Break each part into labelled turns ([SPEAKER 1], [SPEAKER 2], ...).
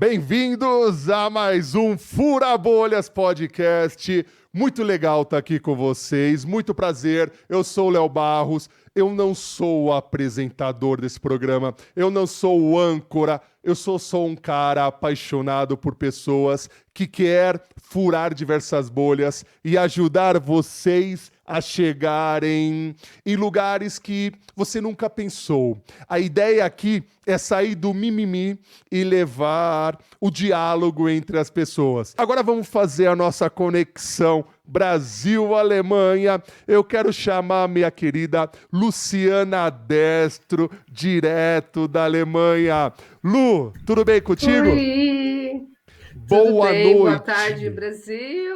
[SPEAKER 1] Bem-vindos a mais um Fura Bolhas Podcast. Muito legal estar aqui com vocês, muito prazer. Eu sou o Léo Barros, eu não sou o apresentador desse programa, eu não sou o âncora, eu sou só um cara apaixonado por pessoas que quer furar diversas bolhas e ajudar vocês a chegarem em lugares que você nunca pensou. A ideia aqui é sair do mimimi e levar o diálogo entre as pessoas. Agora vamos fazer a nossa conexão Brasil-Alemanha. Eu quero chamar a minha querida Luciana Destro, direto da Alemanha. Lu, tudo bem contigo?
[SPEAKER 2] Oi, tudo
[SPEAKER 1] Boa
[SPEAKER 2] bem? Boa tarde,
[SPEAKER 1] noite.
[SPEAKER 2] Brasil.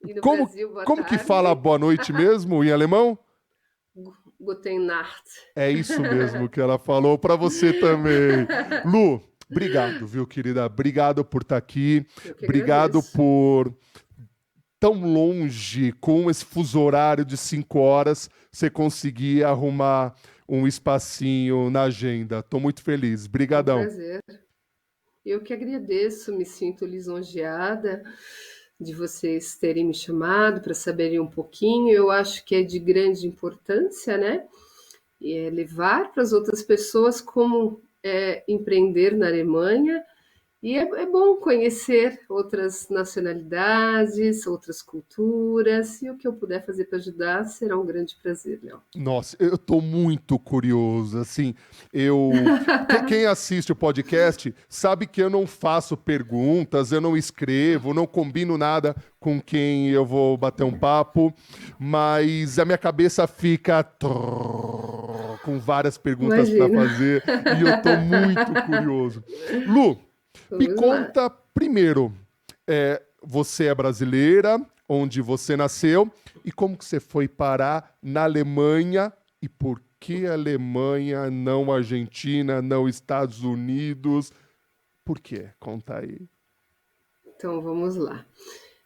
[SPEAKER 2] E no
[SPEAKER 1] Como,
[SPEAKER 2] Brasil, boa
[SPEAKER 1] como que fala
[SPEAKER 2] tarde.
[SPEAKER 1] boa noite mesmo em alemão?
[SPEAKER 2] Guten Nacht.
[SPEAKER 1] É isso mesmo que ela falou para você também. Lu, obrigado, viu, querida? Obrigado por estar aqui.
[SPEAKER 2] Eu que
[SPEAKER 1] Obrigado
[SPEAKER 2] agradeço.
[SPEAKER 1] por tão longe, com esse fuso horário de 5 horas, você conseguir arrumar um espacinho na agenda. Tô muito feliz.
[SPEAKER 2] É um
[SPEAKER 1] Brigadão.
[SPEAKER 2] prazer. Eu que agradeço, me sinto lisonjeada de vocês terem me chamado para saberem um pouquinho. Eu acho que é de grande importância, né? E é levar para as outras pessoas como é empreender na Alemanha. E é bom conhecer outras nacionalidades, outras culturas, e o que eu puder fazer para ajudar será um grande prazer, Léo.
[SPEAKER 1] Nossa, eu tô muito curioso, assim, eu... Quem assiste o podcast sabe que eu não faço perguntas, eu não escrevo, não combino nada com quem eu vou bater um papo, mas a minha cabeça fica com várias perguntas para
[SPEAKER 2] Imagina.
[SPEAKER 1] fazer e eu tô muito curioso. Lu, me
[SPEAKER 2] Vamos lá.
[SPEAKER 1] conta primeiro, você é brasileira, onde você nasceu, e como que você foi parar na Alemanha, e por que Alemanha, não Argentina, não Estados Unidos? Por quê? Conta aí.
[SPEAKER 2] Então vamos lá.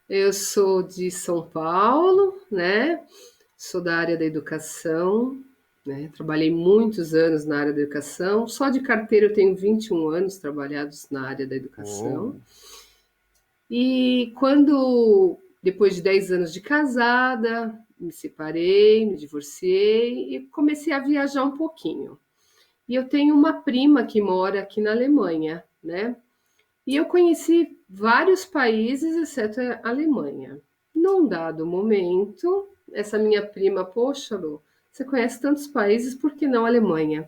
[SPEAKER 2] Eu sou de São Paulo, né? Sou da área da educação, né? Trabalhei muitos anos na área da educação. Só de carteira eu tenho 21 anos trabalhados na área da educação.
[SPEAKER 1] Uou.
[SPEAKER 2] E quando, depois de 10 anos de casada, me separei, me divorciei e comecei a viajar um pouquinho. E eu tenho uma prima que mora aqui na Alemanha, né? E eu conheci vários países, exceto a Alemanha. Num dado momento, essa minha prima, poxa, Lu, você conhece tantos países, por que não a Alemanha?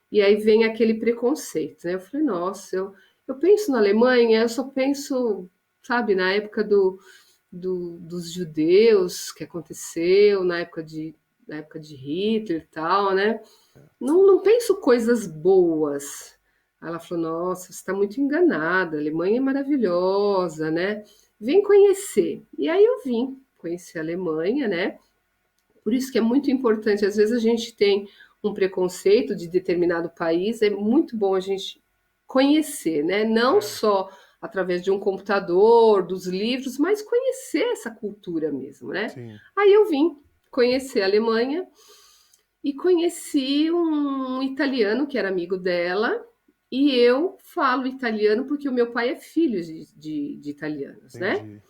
[SPEAKER 2] E aí vem aquele preconceito, né? Eu falei, nossa, eu penso na Alemanha, eu só penso, sabe, na época dos judeus que aconteceu, na época de Hitler e tal, né? Não penso coisas boas. Aí ela falou, nossa, você está muito enganada, a Alemanha é maravilhosa, né? Vem conhecer. E aí eu vim conhecer a Alemanha, né? Por isso que é muito importante, às vezes a gente tem um preconceito de determinado país, é muito bom a gente conhecer, né? Não
[SPEAKER 1] É,
[SPEAKER 2] só através de um computador, dos livros, mas conhecer essa cultura mesmo, né?
[SPEAKER 1] sim.
[SPEAKER 2] Aí eu vim conhecer a Alemanha e conheci um italiano que era amigo dela, e eu falo italiano porque o meu pai é filho de italianos, né?
[SPEAKER 1] Entendi.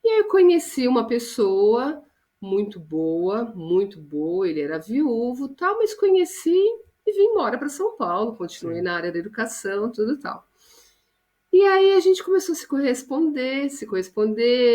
[SPEAKER 2] E aí eu conheci uma pessoa muito boa, ele era viúvo, tal, mas conheci e vim embora para São Paulo, continuei
[SPEAKER 1] Sim.
[SPEAKER 2] na área da educação, tudo tal. E aí a gente começou a se corresponder,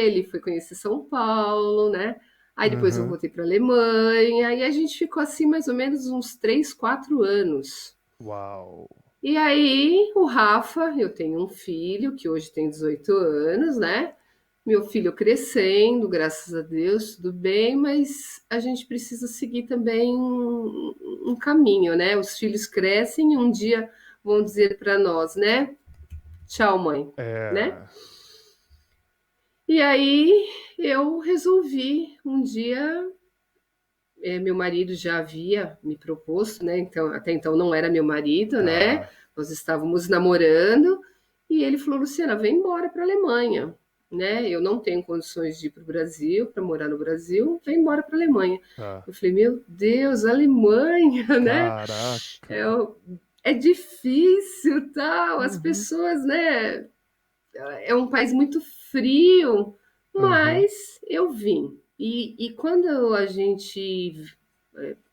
[SPEAKER 2] ele foi conhecer São Paulo, né? Aí depois eu
[SPEAKER 1] Aham.
[SPEAKER 2] voltei para a Alemanha, e a gente ficou assim mais ou menos uns 3, 4 anos.
[SPEAKER 1] Uau.
[SPEAKER 2] E aí o Rafa, eu tenho um filho que hoje tem 18 anos, né? Meu filho crescendo, graças a Deus, tudo bem, mas a gente precisa seguir também um caminho, né? Os filhos crescem e um dia vão dizer para nós, né? Tchau, mãe, né?
[SPEAKER 1] É.
[SPEAKER 2] E aí eu resolvi um dia, meu marido já havia me proposto, né? Então, até então não era meu marido, né?
[SPEAKER 1] Tá.
[SPEAKER 2] Nós estávamos namorando e ele falou: Luciana, vem embora para a Alemanha, né? Eu não tenho condições de ir para o Brasil, para morar no Brasil, vem embora para a Alemanha.
[SPEAKER 1] Tá.
[SPEAKER 2] Eu falei: meu Deus, Alemanha, né?
[SPEAKER 1] Caraca.
[SPEAKER 2] é difícil, tal, as
[SPEAKER 1] Uhum,
[SPEAKER 2] pessoas, né? É um país muito frio,
[SPEAKER 1] aham.
[SPEAKER 2] mas eu vim. E quando a gente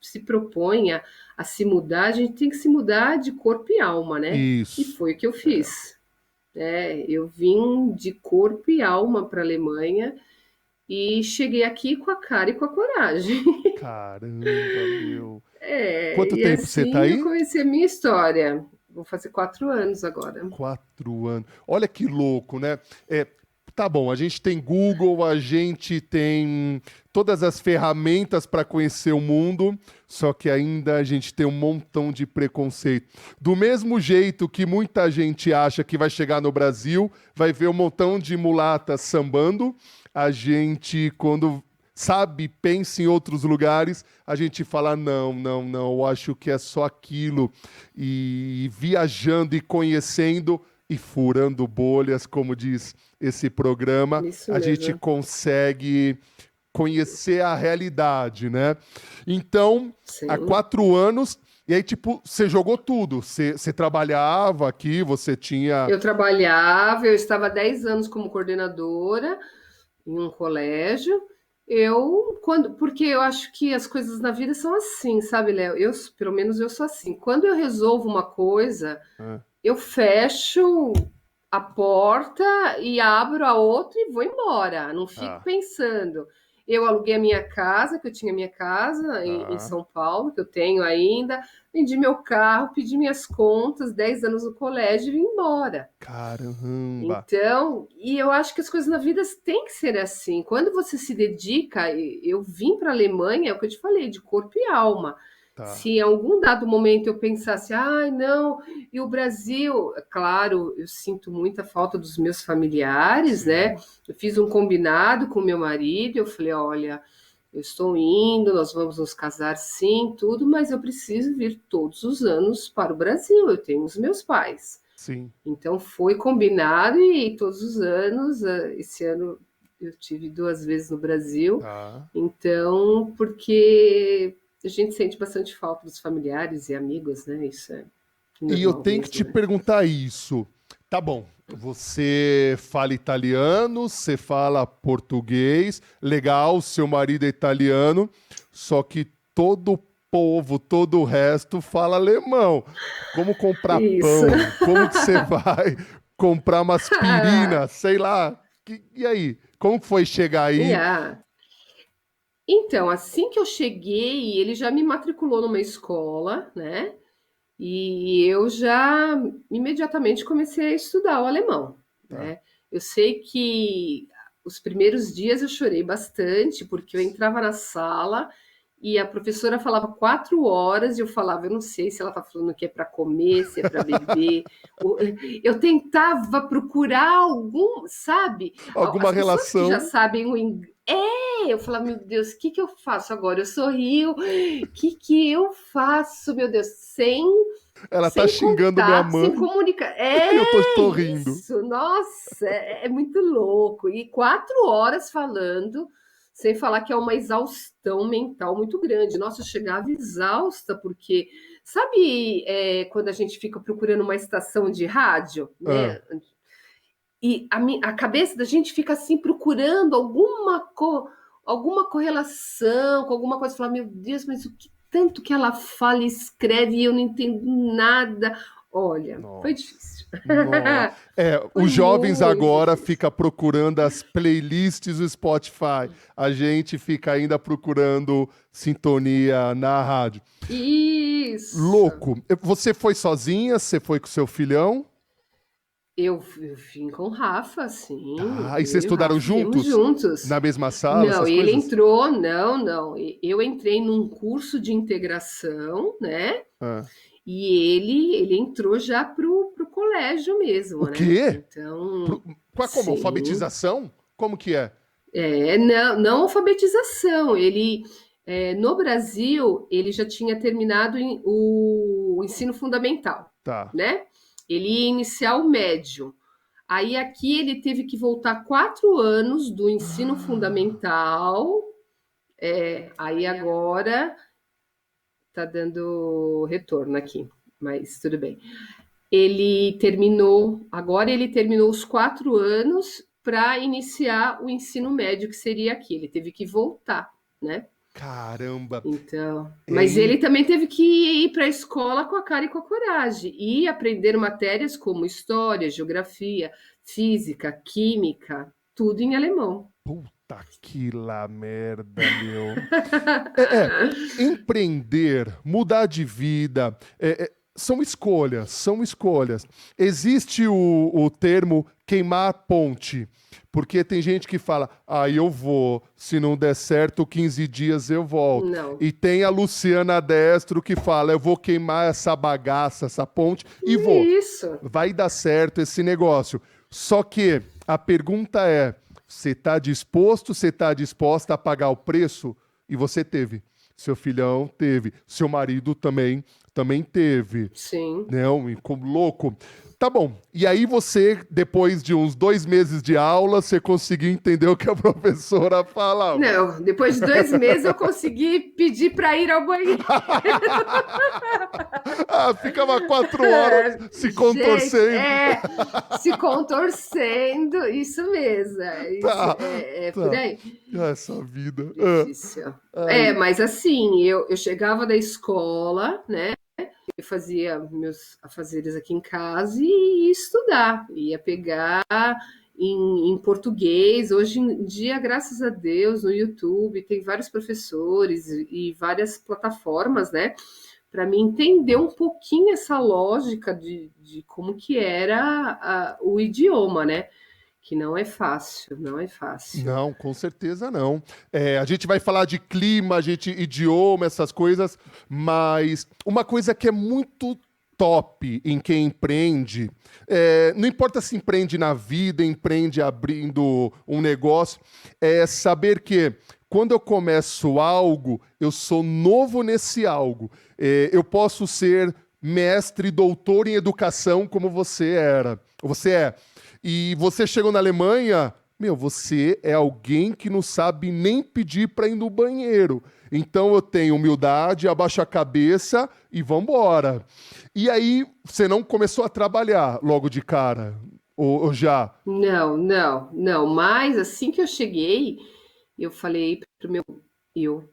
[SPEAKER 2] se propõe a se mudar, a gente tem que se mudar de corpo e alma, né? E
[SPEAKER 1] Isso.
[SPEAKER 2] foi o que eu
[SPEAKER 1] É.
[SPEAKER 2] fiz. Eu vim de corpo e alma para a Alemanha e cheguei aqui com a cara e com a coragem.
[SPEAKER 1] Caramba, meu.
[SPEAKER 2] É,
[SPEAKER 1] Quanto
[SPEAKER 2] e
[SPEAKER 1] tempo você tá
[SPEAKER 2] assim eu
[SPEAKER 1] aí?
[SPEAKER 2] conheci a minha história. Vou fazer 4 anos agora.
[SPEAKER 1] 4 anos. Olha que louco, né? É, tá bom, a gente tem Google, a gente tem todas as ferramentas para conhecer o mundo, só que ainda a gente tem um montão de preconceito. Do mesmo jeito que muita gente acha que vai chegar no Brasil, vai ver um montão de mulatas sambando, a gente, quando sabe, pensa em outros lugares, a gente fala: não, não, não, eu acho que é só aquilo. E viajando e conhecendo e furando bolhas, como diz esse programa,
[SPEAKER 2] Isso
[SPEAKER 1] a gente
[SPEAKER 2] mesmo.
[SPEAKER 1] consegue conhecer a realidade, né? Então, há
[SPEAKER 2] Sim.
[SPEAKER 1] 4 anos, e aí, tipo, você jogou tudo. Você trabalhava aqui, você tinha.
[SPEAKER 2] Eu trabalhava, eu estava há 10 anos como coordenadora em um colégio. Porque eu acho que as coisas na vida são assim, sabe, Léo? Pelo menos eu sou assim. Quando eu resolvo uma coisa,
[SPEAKER 1] Ah,
[SPEAKER 2] eu fecho a porta e abro a outra e vou embora. Não fico
[SPEAKER 1] ah,
[SPEAKER 2] pensando. Eu aluguei a minha casa, que eu tinha minha casa em
[SPEAKER 1] ah,
[SPEAKER 2] São Paulo, que eu tenho ainda. Vendi meu carro, pedi minhas contas, 10 anos no colégio e vim embora.
[SPEAKER 1] caramba.
[SPEAKER 2] Então, e eu acho que as coisas na vida têm que ser assim. Quando você se dedica, eu vim para a Alemanha, é o que eu te falei, de corpo e alma.
[SPEAKER 1] Tá.
[SPEAKER 2] Se em algum dado momento eu pensasse, ai, não, e o Brasil, é claro, eu sinto muita falta dos meus familiares, né?
[SPEAKER 1] Sim,
[SPEAKER 2] Eu fiz um combinado com meu marido, eu falei, olha, eu estou indo, nós vamos nos casar sim, tudo, mas eu preciso vir todos os anos para o Brasil, eu tenho os meus pais.
[SPEAKER 1] sim.
[SPEAKER 2] Então foi combinado e todos os anos, esse ano eu tive 2 vezes no Brasil,
[SPEAKER 1] Tá.
[SPEAKER 2] então, porque a gente sente bastante falta dos familiares e amigos, né? Isso é
[SPEAKER 1] E eu
[SPEAKER 2] normal
[SPEAKER 1] tenho que
[SPEAKER 2] mesmo,
[SPEAKER 1] te
[SPEAKER 2] né?
[SPEAKER 1] perguntar isso. Tá bom, você fala italiano, você fala português, legal, seu marido é italiano, só que todo o povo, todo o resto fala alemão. Como comprar
[SPEAKER 2] Isso.
[SPEAKER 1] pão? Como que você vai comprar uma aspirina? Sei lá. E aí? Como que foi chegar aí?
[SPEAKER 2] Yeah. Então, assim que eu cheguei, ele já me matriculou numa escola, né? E eu já imediatamente comecei a estudar o alemão,
[SPEAKER 1] Tá.
[SPEAKER 2] né? Eu sei que os primeiros dias eu chorei bastante, porque eu entrava na sala e a professora falava 4 horas e eu falava, eu não sei se ela está falando que é para comer, se é para beber. Eu tentava procurar algum, sabe?
[SPEAKER 1] Alguma
[SPEAKER 2] As pessoas que já
[SPEAKER 1] relação?
[SPEAKER 2] sabem o inglês. Eu falava, meu Deus, o que que eu faço agora? Eu sorrio, o que eu faço, meu Deus, sem
[SPEAKER 1] Ela tá
[SPEAKER 2] sem
[SPEAKER 1] xingando minha
[SPEAKER 2] contato, sem
[SPEAKER 1] mãe
[SPEAKER 2] comunicar.
[SPEAKER 1] e eu
[SPEAKER 2] É
[SPEAKER 1] tô rindo.
[SPEAKER 2] isso, nossa, é muito louco. E 4 horas falando, sem falar que é uma exaustão mental muito grande. Nossa, eu chegava exausta, porque sabe quando a gente fica procurando uma estação de rádio,
[SPEAKER 1] Ah,
[SPEAKER 2] né? E a cabeça da gente fica assim procurando alguma correlação com alguma coisa. Falar, meu Deus, mas o que tanto que ela fala e escreve e eu não entendo nada. Olha, foi
[SPEAKER 1] nossa.
[SPEAKER 2] difícil.
[SPEAKER 1] Nossa. É,
[SPEAKER 2] Foi
[SPEAKER 1] os jovens
[SPEAKER 2] muito
[SPEAKER 1] agora
[SPEAKER 2] difícil.
[SPEAKER 1] ficam procurando as playlists do Spotify. A gente fica ainda procurando sintonia na rádio.
[SPEAKER 2] Isso.
[SPEAKER 1] Louco. Você foi sozinha? Você foi com seu filhão?
[SPEAKER 2] Eu vim com o Rafa, sim.
[SPEAKER 1] Tá. E vocês
[SPEAKER 2] Eu e o
[SPEAKER 1] estudaram
[SPEAKER 2] Rafa viemos
[SPEAKER 1] juntos?
[SPEAKER 2] juntos.
[SPEAKER 1] Na mesma sala,
[SPEAKER 2] Não,
[SPEAKER 1] essas
[SPEAKER 2] ele
[SPEAKER 1] coisas?
[SPEAKER 2] entrou, não, não. Eu entrei num curso de integração, né?
[SPEAKER 1] Ah.
[SPEAKER 2] E ele entrou já pro colégio
[SPEAKER 1] O
[SPEAKER 2] mesmo, né?
[SPEAKER 1] quê?
[SPEAKER 2] Então,
[SPEAKER 1] Como?
[SPEAKER 2] sim.
[SPEAKER 1] Alfabetização? Como que é?
[SPEAKER 2] Não, não alfabetização. No Brasil, ele já tinha terminado o ensino fundamental,
[SPEAKER 1] Tá.
[SPEAKER 2] né? Ele ia iniciar o médio. Aí aqui ele teve que voltar 4 anos do ensino
[SPEAKER 1] Ah,
[SPEAKER 2] fundamental. Aí agora tá dando retorno aqui. mas tudo bem. Agora ele terminou os 4 anos para iniciar o ensino médio, que seria aqui. Ele teve que voltar, né?
[SPEAKER 1] Caramba.
[SPEAKER 2] Então,
[SPEAKER 1] É,
[SPEAKER 2] mas ele também teve que ir para a escola com a cara e com a coragem e aprender matérias como história, geografia, física, química, tudo em alemão.
[SPEAKER 1] puta que lá merda, meu. É, empreender, mudar de vida, são escolhas, são escolhas. Existe o termo queimar a ponte, porque tem gente que fala, eu vou, se não der certo, 15 dias eu volto.
[SPEAKER 2] Não,
[SPEAKER 1] E tem a Luciana Destro que fala, eu vou queimar essa bagaça, essa ponte, e vou.
[SPEAKER 2] isso.
[SPEAKER 1] Vai dar certo esse negócio. Só que a pergunta é, você está disposto, você está disposta a pagar o preço? E você teve. Seu filhão teve. Seu marido também teve.
[SPEAKER 2] Sim.
[SPEAKER 1] Não, e como louco. Tá bom. E aí você, depois de uns 2 meses de aula, você conseguiu entender o que a professora falava.
[SPEAKER 2] Não, depois de 2 meses eu consegui pedir para ir ao banheiro.
[SPEAKER 1] Ficava 4 horas se
[SPEAKER 2] Gente,
[SPEAKER 1] contorcendo.
[SPEAKER 2] se contorcendo, isso mesmo.
[SPEAKER 1] Tá,
[SPEAKER 2] É por
[SPEAKER 1] tá.
[SPEAKER 2] aí.
[SPEAKER 1] Essa vida.
[SPEAKER 2] Difícil.
[SPEAKER 1] Ai,
[SPEAKER 2] Mas assim, eu chegava da escola, né? Eu fazia meus afazeres aqui em casa e ia estudar, ia pegar em português. Hoje em dia, graças a Deus, no YouTube tem vários professores e várias plataformas, né? Para mim entender um pouquinho essa lógica de como que era o idioma, né? Que não é fácil, não é fácil.
[SPEAKER 1] não, com certeza não. A gente vai falar de clima, idioma, essas coisas, mas uma coisa que é muito top em quem empreende, não importa se empreende na vida, empreende abrindo um negócio, é saber que quando eu começo algo, eu sou novo nesse algo. Eu posso ser mestre, doutor em educação, como você era. Você é. E você chegou na Alemanha, meu, você é alguém que não sabe nem pedir para ir no banheiro. Então eu tenho humildade, abaixo a cabeça e vambora. E aí, você não começou a trabalhar logo de cara? Ou já?
[SPEAKER 2] Não, não, não. Mas assim que eu cheguei, eu falei pro meu, eu,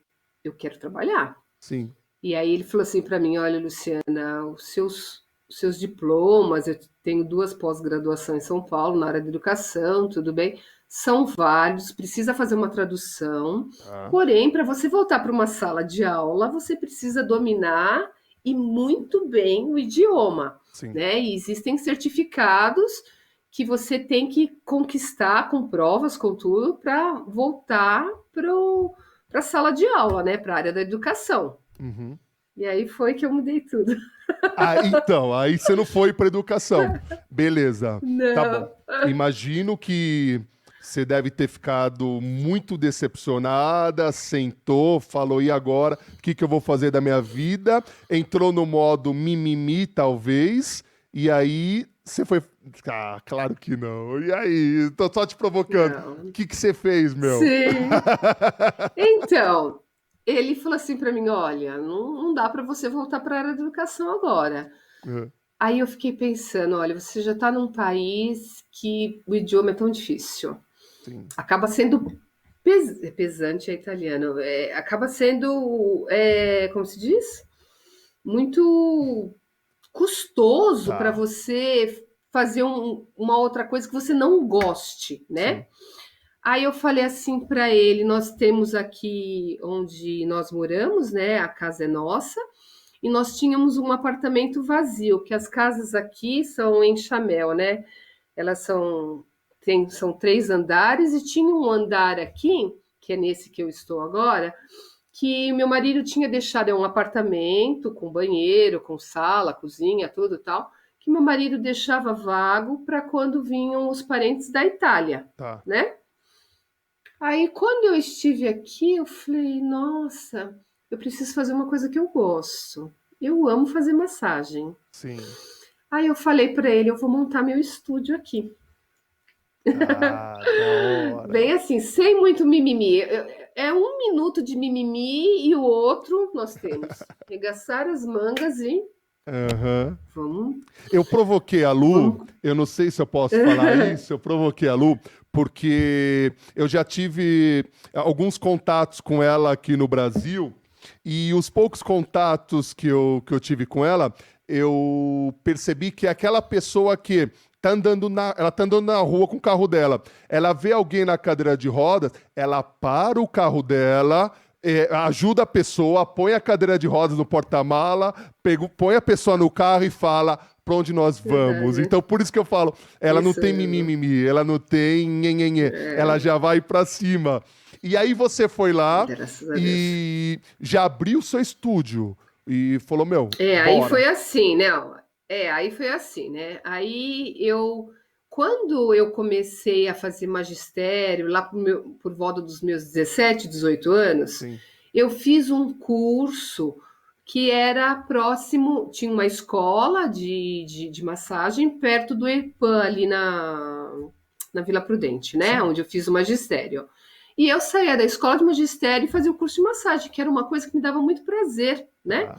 [SPEAKER 2] eu quero trabalhar.
[SPEAKER 1] Sim.
[SPEAKER 2] E aí ele falou assim para mim, olha, Luciana, os seus diplomas, eu tenho 2 pós-graduações em São Paulo na área da educação, tudo bem, são válidos, precisa fazer uma tradução.
[SPEAKER 1] Tá.
[SPEAKER 2] Porém, para você voltar para uma sala de aula, você precisa dominar e muito bem o idioma,
[SPEAKER 1] Sim.
[SPEAKER 2] né? E existem certificados que você tem que conquistar com provas, com tudo, para voltar para a sala de aula, né? Para a área da educação.
[SPEAKER 1] Uhum.
[SPEAKER 2] E aí foi que eu mudei tudo.
[SPEAKER 1] Então, aí você não foi para educação. Beleza. Tá bom.
[SPEAKER 2] Não.
[SPEAKER 1] Imagino que você deve ter ficado muito decepcionada, sentou, falou, e agora? O que eu vou fazer da minha vida? Entrou no modo mimimi, talvez, e aí você foi. Claro que não. E aí? Tô só te provocando. O
[SPEAKER 2] Não.
[SPEAKER 1] que você fez, meu?
[SPEAKER 2] Sim. Então, ele falou assim para mim: olha, não dá para você voltar para a área da educação agora.
[SPEAKER 1] É,
[SPEAKER 2] Aí eu fiquei pensando: olha, você já está num país que o idioma é tão difícil.
[SPEAKER 1] sim.
[SPEAKER 2] Acaba sendo pesante, é italiano. Acaba sendo, como se diz? Muito custoso para
[SPEAKER 1] Tá.
[SPEAKER 2] você fazer uma outra coisa que você não goste,
[SPEAKER 1] Sim.
[SPEAKER 2] né? Aí eu falei assim para ele: nós temos aqui onde nós moramos, né? A casa é nossa, e nós tínhamos um apartamento vazio, que as casas aqui são em chamel, né? Elas são 3 andares e tinha um andar aqui, que é nesse que eu estou agora, que meu marido tinha deixado, é um apartamento com banheiro, com sala, cozinha, tudo tal, que meu marido deixava vago para quando vinham os parentes da Itália,
[SPEAKER 1] Tá.
[SPEAKER 2] né? Aí, quando eu estive aqui, eu falei, nossa, eu preciso fazer uma coisa que eu gosto. Eu amo fazer massagem.
[SPEAKER 1] Sim.
[SPEAKER 2] Aí eu falei para ele, eu vou montar meu estúdio aqui.
[SPEAKER 1] Da hora.
[SPEAKER 2] Bem assim, sem muito mimimi. É 1 minuto de mimimi e o outro nós temos. Regaçar as mangas e
[SPEAKER 1] Aham.
[SPEAKER 2] Vamos,
[SPEAKER 1] Eu provoquei a Lu,
[SPEAKER 2] vamos.
[SPEAKER 1] eu não sei se eu posso falar isso, eu provoquei a Lu porque eu já tive alguns contatos com ela aqui no Brasil e os poucos contatos que eu tive com ela, eu percebi que é aquela pessoa que ela tá andando na rua com o carro dela, ela vê alguém na cadeira de rodas, ela para o carro dela, ajuda a pessoa, põe a cadeira de rodas no porta-mala, põe a pessoa no carro e fala para onde nós vamos.
[SPEAKER 2] Verdade.
[SPEAKER 1] Então, por isso que eu falo, ela não
[SPEAKER 2] Isso
[SPEAKER 1] tem
[SPEAKER 2] mesmo.
[SPEAKER 1] mimimi, ela não tem nhenhenhê, ela
[SPEAKER 2] É,
[SPEAKER 1] já vai para cima. E aí você foi lá
[SPEAKER 2] graças a Deus.
[SPEAKER 1] e já abriu seu estúdio e falou, meu,
[SPEAKER 2] Aí
[SPEAKER 1] bora.
[SPEAKER 2] foi assim, né? Aí foi assim, né? Quando eu comecei a fazer magistério, lá por volta dos meus 17, 18 anos,
[SPEAKER 1] Sim.
[SPEAKER 2] eu fiz um curso que era próximo, tinha uma escola de massagem perto do EPAM, ali na Vila Prudente, né?
[SPEAKER 1] Sim.
[SPEAKER 2] Onde eu fiz o magistério. E eu saía da escola de magistério e fazia o curso de massagem, que era uma coisa que me dava muito prazer, né?
[SPEAKER 1] Tá.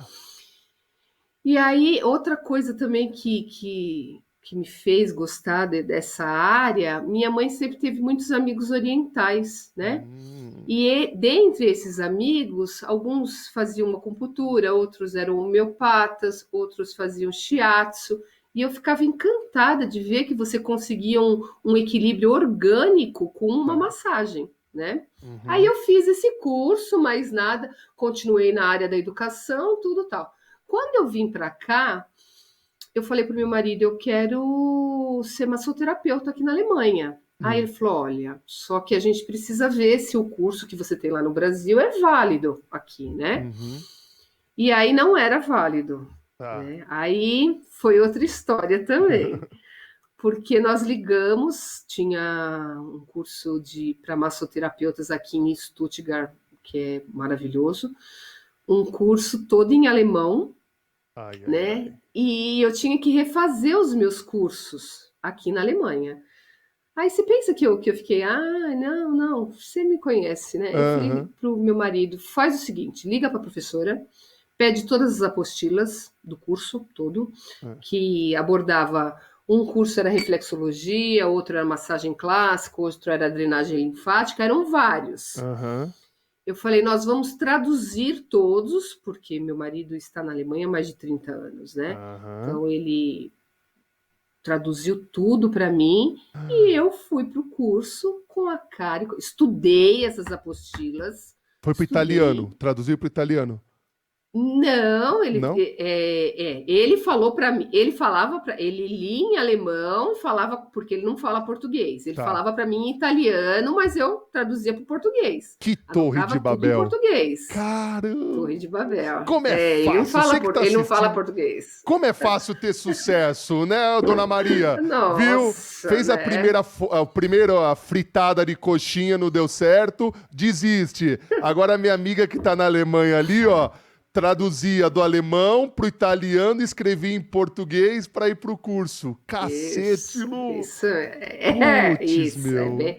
[SPEAKER 2] E aí, outra coisa também que me fez gostar dessa área, minha mãe sempre teve muitos amigos orientais, né?
[SPEAKER 1] Hum,
[SPEAKER 2] Dentre esses amigos, alguns faziam acupuntura, outros eram homeopatas, outros faziam shiatsu, e eu ficava encantada de ver que você conseguia um equilíbrio orgânico com uma
[SPEAKER 1] tá.
[SPEAKER 2] massagem, né? Aí
[SPEAKER 1] Uhum.
[SPEAKER 2] eu fiz esse curso, mais nada, continuei na área da educação, tudo tal. Quando eu vim para cá, eu falei para o meu marido, eu quero ser massoterapeuta aqui na Alemanha. Aí ele
[SPEAKER 1] Hum.
[SPEAKER 2] falou, olha, só que a gente precisa ver se o curso que você tem lá no Brasil é válido aqui, né?
[SPEAKER 1] Uhum.
[SPEAKER 2] E aí não era válido,
[SPEAKER 1] Tá.
[SPEAKER 2] né? Aí foi outra história também, porque nós ligamos, tinha um curso de para massoterapeutas aqui em Stuttgart, que é maravilhoso, um curso todo em alemão,
[SPEAKER 1] Ai, ai,
[SPEAKER 2] né?
[SPEAKER 1] ai.
[SPEAKER 2] E eu tinha que refazer os meus cursos aqui na Alemanha. Aí você pensa que eu fiquei, não, não, você me conhece, né? Eu falei
[SPEAKER 1] Aham.
[SPEAKER 2] pro meu marido, faz o seguinte, liga para a professora, pede todas as apostilas do curso todo,
[SPEAKER 1] Ah.
[SPEAKER 2] que abordava, um curso era reflexologia, outro era massagem clássica, outro era drenagem linfática, eram vários.
[SPEAKER 1] Aham.
[SPEAKER 2] Eu falei, nós vamos traduzir todos, porque meu marido está na Alemanha há mais de 30 anos, né?
[SPEAKER 1] Aham.
[SPEAKER 2] Então ele traduziu tudo para mim e eu fui para o curso com a cara, estudei essas apostilas,
[SPEAKER 1] Foi pro italiano,
[SPEAKER 2] estudei.
[SPEAKER 1] traduziu pro italiano.
[SPEAKER 2] Não,
[SPEAKER 1] Não?
[SPEAKER 2] ele falou para mim, ele falava para ele lia em alemão, falava porque ele não fala português. Ele
[SPEAKER 1] Tá.
[SPEAKER 2] falava para mim em italiano, mas eu traduzia para o português.
[SPEAKER 1] Que torre
[SPEAKER 2] Anotava
[SPEAKER 1] de
[SPEAKER 2] tudo em
[SPEAKER 1] Babel.
[SPEAKER 2] português. Torre
[SPEAKER 1] Caramba!
[SPEAKER 2] de Babel.
[SPEAKER 1] Como é
[SPEAKER 2] Ele não
[SPEAKER 1] fácil,
[SPEAKER 2] fala,
[SPEAKER 1] você que tá
[SPEAKER 2] ele não fala
[SPEAKER 1] assistindo,
[SPEAKER 2] português.
[SPEAKER 1] como é fácil ter sucesso, né, dona Maria? Viu?
[SPEAKER 2] Nossa,
[SPEAKER 1] Fez a
[SPEAKER 2] né?
[SPEAKER 1] primeira, a primeira fritada de coxinha, não deu certo, desiste. Agora minha amiga que tá na Alemanha ali, ó, traduzia do alemão pro italiano e escrevia em português para ir pro curso. Cacete,
[SPEAKER 2] Isso,
[SPEAKER 1] Lu!
[SPEAKER 2] isso,
[SPEAKER 1] Putz,
[SPEAKER 2] isso,
[SPEAKER 1] meu.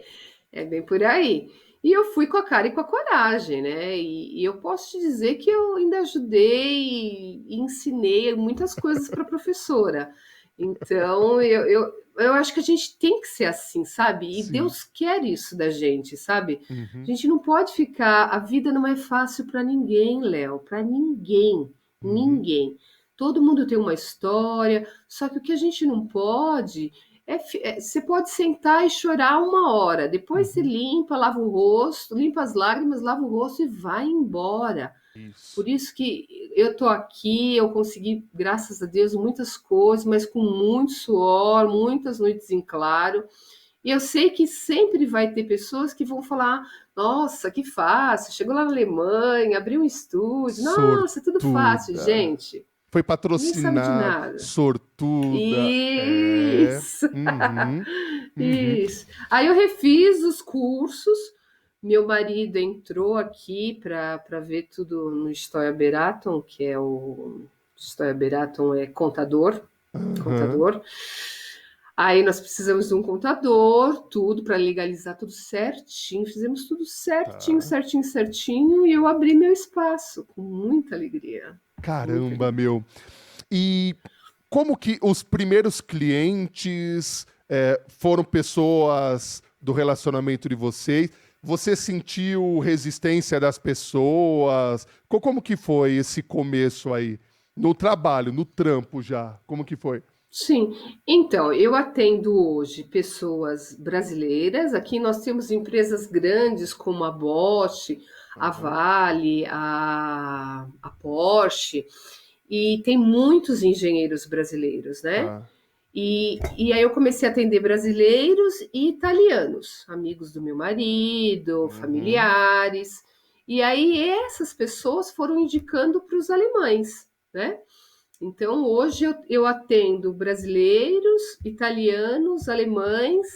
[SPEAKER 2] é bem por aí. E eu fui com a cara e com a coragem, né? E eu posso te dizer que eu ainda ajudei e ensinei muitas coisas para a professora. Então, eu acho que a gente tem que ser assim, sabe? E
[SPEAKER 1] Sim.
[SPEAKER 2] Deus quer isso da gente, sabe? A
[SPEAKER 1] Uhum,
[SPEAKER 2] gente não pode ficar. A vida não é fácil para ninguém, Léo, para ninguém,
[SPEAKER 1] uhum,
[SPEAKER 2] ninguém. Todo mundo tem uma história, só que o que a gente não pode você pode sentar e chorar uma hora, depois você
[SPEAKER 1] uhum.
[SPEAKER 2] limpa, lava o rosto, limpa as lágrimas, lava o rosto e vai embora.
[SPEAKER 1] Isso.
[SPEAKER 2] Por isso que eu tô aqui, eu consegui, graças a Deus, muitas coisas, mas com muito suor, muitas noites em claro. E eu sei que sempre vai ter pessoas que vão falar: nossa, que fácil, chegou lá na Alemanha, abriu um estúdio, nossa, é tudo fácil,
[SPEAKER 1] Sortuda.
[SPEAKER 2] gente.
[SPEAKER 1] Foi
[SPEAKER 2] Ninguém sabe de
[SPEAKER 1] patrocinado,
[SPEAKER 2] nada.
[SPEAKER 1] sortuda. É.
[SPEAKER 2] Isso,
[SPEAKER 1] Uhum, uhum.
[SPEAKER 2] isso. Aí eu refiz os cursos. Meu marido entrou aqui para ver tudo no Steuerberatung, que é o Steuerberatung é contador,
[SPEAKER 1] Aham.
[SPEAKER 2] contador. Aí nós precisamos de um contador, tudo para legalizar tudo certinho. Fizemos tudo certinho,
[SPEAKER 1] Tá.
[SPEAKER 2] certinho, certinho, e eu abri meu espaço com muita alegria, muita
[SPEAKER 1] Caramba,
[SPEAKER 2] alegria.
[SPEAKER 1] meu. E como que os primeiros clientes foram pessoas do relacionamento de vocês? Você sentiu resistência das pessoas? Como que foi esse começo aí? No trabalho, no trampo já. Como que foi?
[SPEAKER 2] Sim, então, eu atendo hoje pessoas brasileiras. Aqui nós temos empresas grandes como a Bosch, a
[SPEAKER 1] Aham.
[SPEAKER 2] Vale, a Porsche, e tem muitos engenheiros brasileiros, né?
[SPEAKER 1] Tá.
[SPEAKER 2] E aí eu comecei a atender brasileiros e italianos, amigos do meu marido,
[SPEAKER 1] Uhum.
[SPEAKER 2] familiares. E aí essas pessoas foram indicando para os alemães, né? Então, hoje eu atendo brasileiros, italianos, alemães,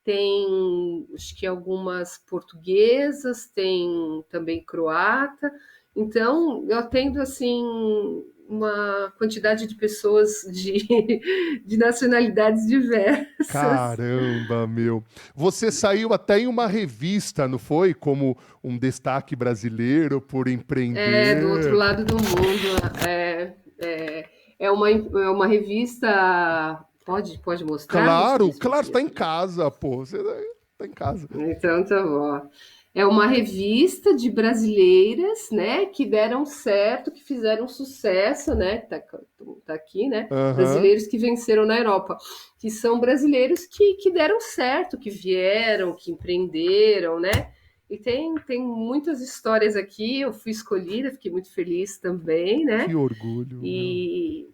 [SPEAKER 2] tem acho que algumas portuguesas, tem também croata. Então, eu atendo assim uma quantidade de pessoas de nacionalidades diversas.
[SPEAKER 1] Caramba, meu. Você saiu até em uma revista, não foi? Como um destaque brasileiro por
[SPEAKER 2] É, do outro
[SPEAKER 1] empreender.
[SPEAKER 2] lado do mundo. É uma revista. Pode mostrar? Não
[SPEAKER 1] Claro,
[SPEAKER 2] sei se
[SPEAKER 1] claro,
[SPEAKER 2] você.
[SPEAKER 1] tá em casa, pô. Você tá em casa.
[SPEAKER 2] Então tá bom. É uma revista de brasileiras, né, que deram certo, que fizeram sucesso, né? Tá aqui, né?
[SPEAKER 1] Aham.
[SPEAKER 2] Brasileiros que venceram na Europa, que são brasileiros que deram certo, que vieram, que empreenderam, né? E tem muitas histórias aqui. Eu fui escolhida, fiquei muito feliz também,
[SPEAKER 1] Que
[SPEAKER 2] né?
[SPEAKER 1] orgulho, meu.
[SPEAKER 2] E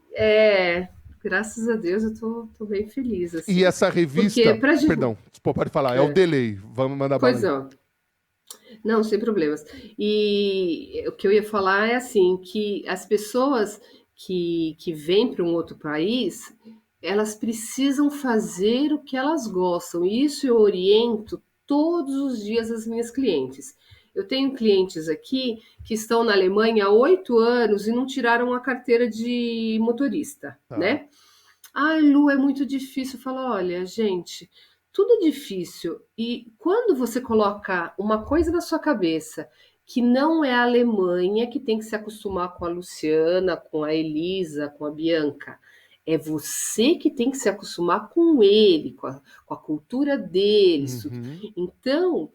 [SPEAKER 2] graças a Deus eu tô bem feliz,
[SPEAKER 1] E
[SPEAKER 2] assim.
[SPEAKER 1] essa
[SPEAKER 2] Porque
[SPEAKER 1] revista,
[SPEAKER 2] para
[SPEAKER 1] perdão, pô, pode falar, é o delay. Vamos mandar bala
[SPEAKER 2] Pois
[SPEAKER 1] aí.
[SPEAKER 2] não. Não, sem problemas. E o que eu ia falar é assim, que as pessoas que vêm para um outro país, elas precisam fazer o que elas gostam. E isso eu oriento todos os dias as minhas clientes. Eu tenho clientes aqui que estão na Alemanha há 8 anos e não tiraram a carteira de motorista,
[SPEAKER 1] Tá.
[SPEAKER 2] né? Ai, Lu, é muito difícil. Fala, olha, gente, tudo é difícil. E quando você coloca uma coisa na sua cabeça que não é a Alemanha que tem que se acostumar com a Luciana, com a Elisa, com a Bianca, é você que tem que se acostumar com ele, com a cultura deles, tudo.
[SPEAKER 1] Uhum.
[SPEAKER 2] Então,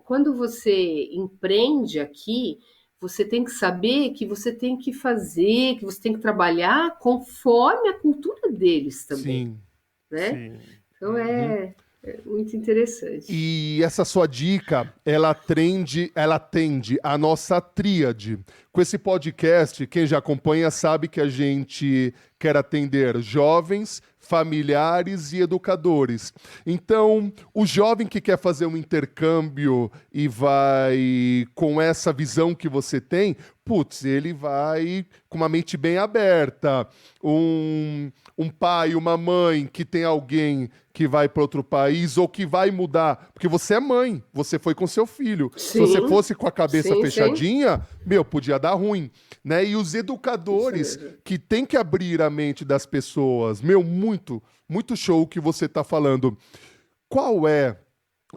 [SPEAKER 2] quando você empreende aqui, você tem que saber que você tem que fazer, que você tem que trabalhar conforme a cultura deles também,
[SPEAKER 1] Sim,
[SPEAKER 2] né?
[SPEAKER 1] sim.
[SPEAKER 2] Então
[SPEAKER 1] Uhum.
[SPEAKER 2] é muito interessante.
[SPEAKER 1] E essa sua dica, ela atende a nossa tríade. Com esse podcast, quem já acompanha sabe que a gente quer atender jovens, familiares e educadores. Então, o jovem que quer fazer um intercâmbio e vai com essa visão que você tem, putz, ele vai com uma mente bem aberta. Um pai, uma mãe que tem alguém que vai para outro país ou que vai mudar, porque você é mãe, você foi com seu filho. Se você
[SPEAKER 2] Sim,
[SPEAKER 1] fosse com a cabeça
[SPEAKER 2] sim, sim,
[SPEAKER 1] fechadinha, meu, podia dar ruim, né? E os
[SPEAKER 2] isso
[SPEAKER 1] educadores
[SPEAKER 2] mesmo.
[SPEAKER 1] que tem que abrir a mente das pessoas, meu, muito, muito show o que você está falando. Qual é?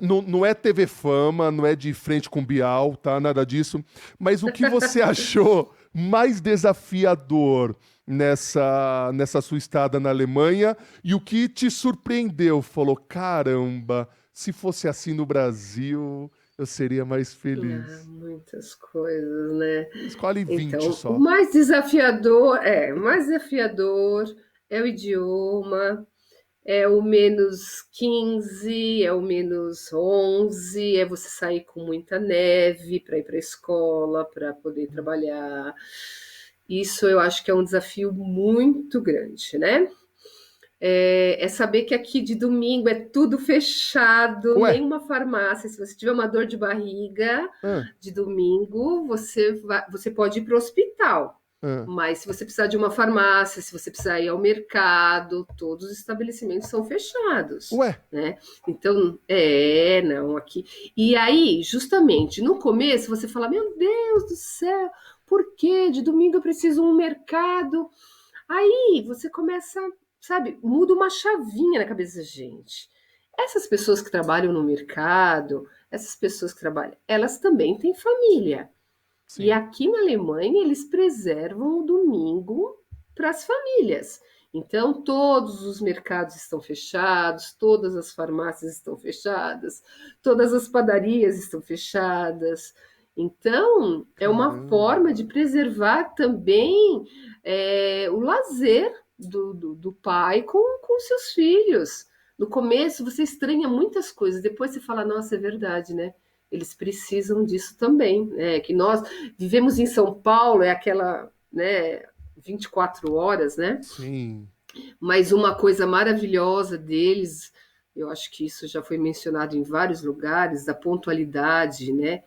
[SPEAKER 1] Não, não é TV Fama, não é de frente com Bial, tá? Nada disso. Mas o que você achou mais desafiador nessa sua estada na Alemanha e o que te surpreendeu? Falou, caramba, se fosse assim no Brasil, eu seria mais
[SPEAKER 2] Ah,
[SPEAKER 1] feliz.
[SPEAKER 2] muitas coisas, né?
[SPEAKER 1] Escolhe 20
[SPEAKER 2] Então, o
[SPEAKER 1] só.
[SPEAKER 2] mais desafiador é o idioma, é o -15, é o -11, é você sair com muita neve para ir para a escola, para poder trabalhar. Isso eu acho que é um desafio muito grande, né? É saber que aqui de domingo é tudo fechado,
[SPEAKER 1] Ué,
[SPEAKER 2] nenhuma farmácia. Se você tiver uma dor de barriga
[SPEAKER 1] ah,
[SPEAKER 2] de domingo, você pode ir para o hospital.
[SPEAKER 1] ah,
[SPEAKER 2] Mas se você precisar de uma farmácia, se você precisar ir ao mercado, todos os estabelecimentos são fechados,
[SPEAKER 1] ué,
[SPEAKER 2] né? Então, não, aqui. E aí, justamente, no começo, você fala: Meu Deus do céu, por quê? De domingo eu preciso um mercado. Aí você começa, sabe, muda uma chavinha na cabeça da gente. Essas pessoas que trabalham no mercado, essas pessoas que trabalham, elas também têm família. E
[SPEAKER 1] Sim.
[SPEAKER 2] aqui na Alemanha eles preservam o domingo para as famílias. Então, todos os mercados estão fechados, todas as farmácias estão fechadas, todas as padarias estão fechadas. Então, é uma forma
[SPEAKER 1] Caramba.
[SPEAKER 2] de preservar também o lazer do pai com seus filhos. No começo, você estranha muitas coisas, depois você fala, nossa, é verdade, né? Eles precisam disso também, né? Que nós vivemos em São Paulo, é aquela, né, 24 horas, né?
[SPEAKER 1] Sim.
[SPEAKER 2] Mas uma coisa maravilhosa deles, eu acho que isso já foi mencionado em vários lugares, da pontualidade, né?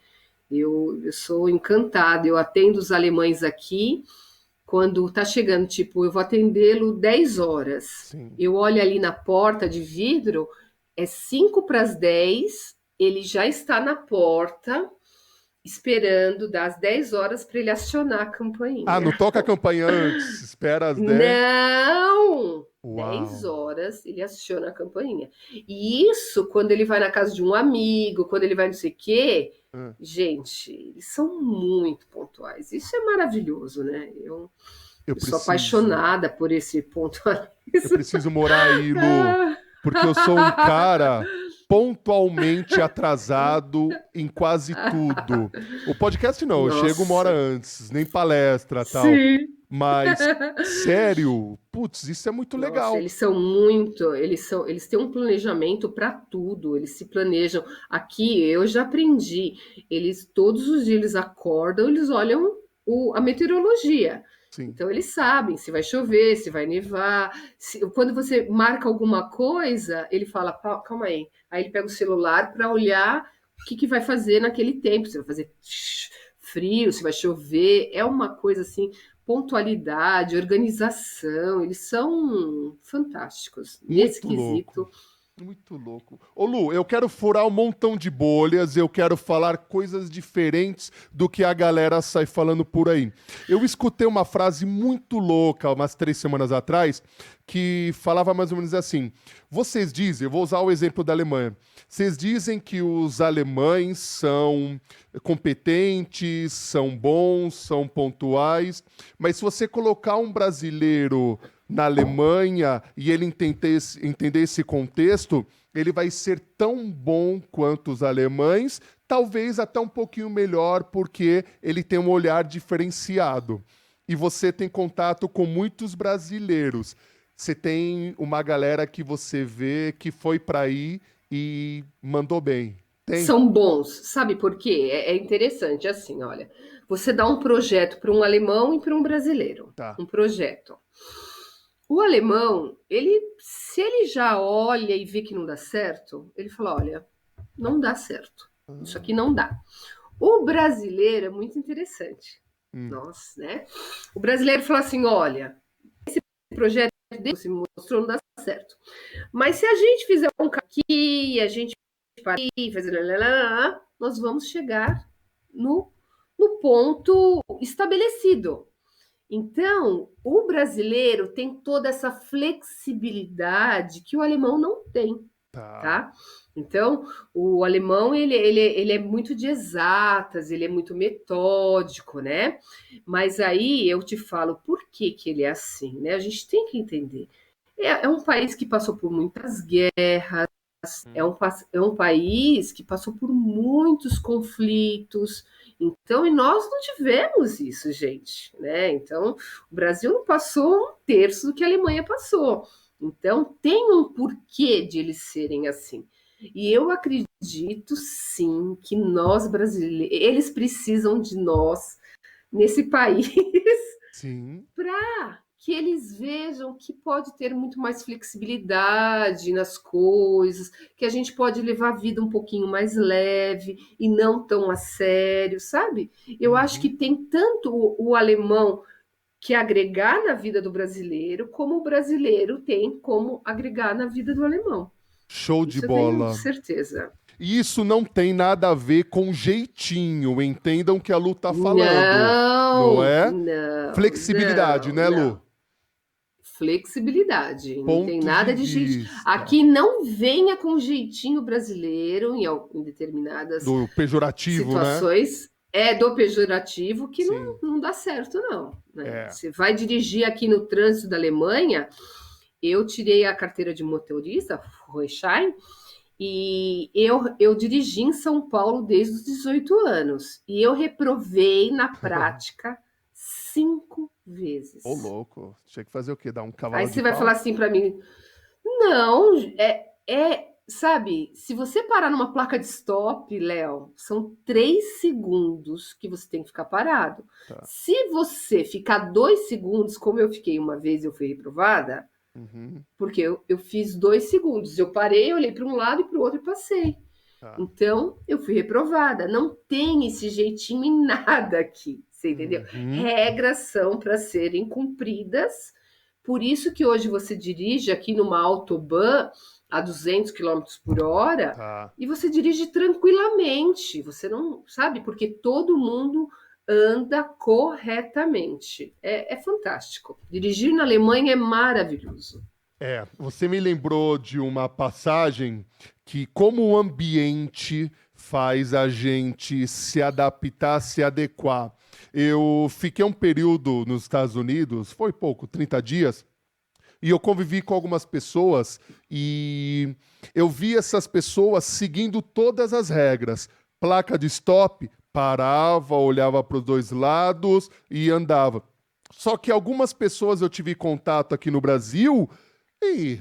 [SPEAKER 2] Eu sou encantada, eu atendo os alemães aqui, quando está chegando, tipo, eu vou atendê-lo 10 horas.
[SPEAKER 1] Sim.
[SPEAKER 2] Eu olho ali na porta de vidro, é 5 para as 10, ele já está na porta, esperando das 10 horas para ele acionar a
[SPEAKER 1] Ah, não
[SPEAKER 2] campainha.
[SPEAKER 1] toca a campainha antes, espera às 10.
[SPEAKER 2] Não! 10
[SPEAKER 1] Uau.
[SPEAKER 2] horas ele aciona a campainha. E isso quando ele vai na casa de um amigo, quando ele vai não sei o quê.
[SPEAKER 1] Ah,
[SPEAKER 2] Gente, eles são muito pontuais. Isso é maravilhoso, né?
[SPEAKER 1] Eu
[SPEAKER 2] Eu sou
[SPEAKER 1] preciso.
[SPEAKER 2] apaixonada por esse
[SPEAKER 1] Eu
[SPEAKER 2] pontualismo.
[SPEAKER 1] preciso morar aí, Lu, porque eu sou um cara pontualmente atrasado em quase tudo. O podcast não, eu chego uma hora
[SPEAKER 2] Nossa,
[SPEAKER 1] antes, nem palestra, tal.
[SPEAKER 2] sim.
[SPEAKER 1] Mas sério, putz, isso é muito
[SPEAKER 2] Nossa,
[SPEAKER 1] legal.
[SPEAKER 2] eles são muito, eles têm um planejamento para tudo, eles se planejam. Aqui eu já aprendi, eles todos os dias eles acordam, eles olham a meteorologia.
[SPEAKER 1] Sim.
[SPEAKER 2] Então eles sabem se vai chover, se vai nevar. Quando você marca alguma coisa, ele fala, calma aí. Aí ele pega o celular para olhar o que vai fazer naquele tempo. Se vai fazer frio, se vai chover. É uma coisa assim, pontualidade, organização, eles são fantásticos. Nesse
[SPEAKER 1] Muito louco.
[SPEAKER 2] quesito,
[SPEAKER 1] Muito louco. Ô Lu, eu quero furar um montão de bolhas, eu quero falar coisas diferentes do que a galera sai falando por aí. Eu escutei uma frase muito louca umas 3 semanas atrás, que falava mais ou menos assim: vocês dizem, eu vou usar o exemplo da Alemanha, vocês dizem que os alemães são competentes, são bons, são pontuais, mas se você colocar um brasileiro na Alemanha e ele entender esse contexto, ele vai ser tão bom quanto os alemães, talvez até um pouquinho melhor, porque ele tem um olhar diferenciado. E você tem contato com muitos brasileiros. Você tem uma galera que você vê que foi para aí e mandou bem. Tem?
[SPEAKER 2] são bons. Sabe por quê? É interessante assim, olha. Você dá um projeto para um alemão e para um brasileiro.
[SPEAKER 1] Tá.
[SPEAKER 2] Um projeto. O alemão, se ele já olha e vê que não dá certo, ele fala: olha, não dá certo. Isso aqui não dá. O brasileiro é muito interessante.
[SPEAKER 1] Hum.
[SPEAKER 2] Nossa, né? O brasileiro fala assim: olha, esse projeto se mostrou não dá certo. Mas se a gente fizer um aqui, a gente fazer nós vamos chegar no, no ponto estabelecido. Então, o brasileiro tem toda essa flexibilidade que o alemão não tem,
[SPEAKER 1] Tá.
[SPEAKER 2] tá? Então, o alemão, ele é muito de exatas, ele é muito metódico, né? Mas aí eu te falo por que que ele é assim, né? A gente tem que entender. É um país que passou por muitas guerras,
[SPEAKER 1] Hum.
[SPEAKER 2] é um país que passou por muitos conflitos. Então, e nós não tivemos isso, gente, né? Então, o Brasil não passou um terço do que a Alemanha passou. Então, tem um porquê de eles serem assim. E eu acredito sim que nós brasileiros, eles precisam de nós nesse país
[SPEAKER 1] Sim.
[SPEAKER 2] para que eles vejam que pode ter muito mais flexibilidade nas coisas, que a gente pode levar a vida um pouquinho mais leve e não tão a sério, sabe? Eu acho que
[SPEAKER 1] Uhum.
[SPEAKER 2] tem tanto o alemão que agregar na vida do brasileiro, como o brasileiro tem como agregar na vida do alemão.
[SPEAKER 1] Show de
[SPEAKER 2] Isso eu tenho
[SPEAKER 1] bola.
[SPEAKER 2] certeza.
[SPEAKER 1] E isso não tem nada a ver com jeitinho. Entendam o que a Lu tá falando. Não
[SPEAKER 2] Não,
[SPEAKER 1] é?
[SPEAKER 2] não,
[SPEAKER 1] Flexibilidade,
[SPEAKER 2] não,
[SPEAKER 1] né, Lu?
[SPEAKER 2] não. Flexibilidade, não tem
[SPEAKER 1] Pontos de
[SPEAKER 2] nada de jeito.
[SPEAKER 1] vista.
[SPEAKER 2] Aqui não venha com jeitinho brasileiro em determinadas
[SPEAKER 1] Do pejorativo, né?
[SPEAKER 2] situações. é do pejorativo que
[SPEAKER 1] Sim.
[SPEAKER 2] não dá certo, não, né?
[SPEAKER 1] É.
[SPEAKER 2] Você vai dirigir aqui no trânsito da Alemanha, eu tirei a carteira de motorista, Führerschein, e eu dirigi em São Paulo desde os 18 anos. E eu reprovei na prática 5
[SPEAKER 1] Ô,
[SPEAKER 2] vezes.
[SPEAKER 1] louco. Tinha que fazer o quê? Dar um
[SPEAKER 2] Aí
[SPEAKER 1] cavalo de
[SPEAKER 2] você vai falar
[SPEAKER 1] pau?
[SPEAKER 2] assim para mim: não, sabe, se você parar numa placa de stop, Léo, são 3 segundos que você tem que ficar parado.
[SPEAKER 1] Tá.
[SPEAKER 2] Se você ficar 2 segundos, como eu fiquei uma vez, eu fui reprovada,
[SPEAKER 1] Uhum.
[SPEAKER 2] porque eu fiz 2 segundos. Eu parei, olhei para um lado e para o outro e passei.
[SPEAKER 1] Tá.
[SPEAKER 2] Então, eu fui reprovada. Não tem esse jeitinho em nada aqui, você entendeu?
[SPEAKER 1] Uhum.
[SPEAKER 2] Regras são para serem cumpridas. Por isso que hoje você dirige aqui numa autobahn a 200 quilômetros por hora
[SPEAKER 1] Tá.
[SPEAKER 2] e você dirige tranquilamente. Você não sabe, porque todo mundo anda corretamente. É fantástico. Dirigir na Alemanha é maravilhoso.
[SPEAKER 1] Você me lembrou de uma passagem que, como o ambiente faz a gente se adaptar, se adequar. Eu fiquei um período nos Estados Unidos, foi pouco, 30 dias, e eu convivi com algumas pessoas e eu vi essas pessoas seguindo todas as regras. Placa de stop, parava, olhava para os dois lados e andava. Só que algumas pessoas eu tive contato aqui no Brasil e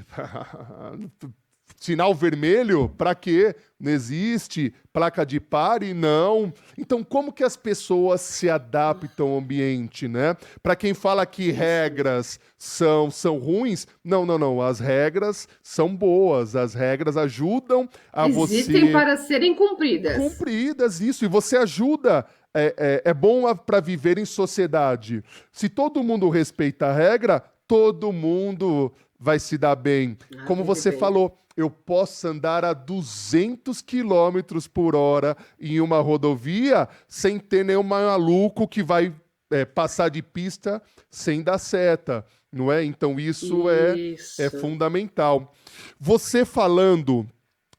[SPEAKER 1] sinal vermelho, para quê? Não existe. Placa de pare, não. Então, como que as pessoas se adaptam ao ambiente, né? Para quem fala que
[SPEAKER 2] Isso.
[SPEAKER 1] regras são ruins, não, não, não. As regras são boas. As regras ajudam a
[SPEAKER 2] Existem
[SPEAKER 1] você
[SPEAKER 2] para serem cumpridas.
[SPEAKER 1] cumpridas, isso. E você ajuda. É bom para viver em sociedade. Se todo mundo respeita a regra, todo mundo vai se dar bem.
[SPEAKER 2] Ah,
[SPEAKER 1] Como
[SPEAKER 2] vive
[SPEAKER 1] você
[SPEAKER 2] bem.
[SPEAKER 1] falou, eu posso andar a 200 quilômetros por hora em uma rodovia sem ter nenhum maluco que vai passar de pista sem dar seta, não é? Então isso é
[SPEAKER 2] Isso.
[SPEAKER 1] fundamental. Você falando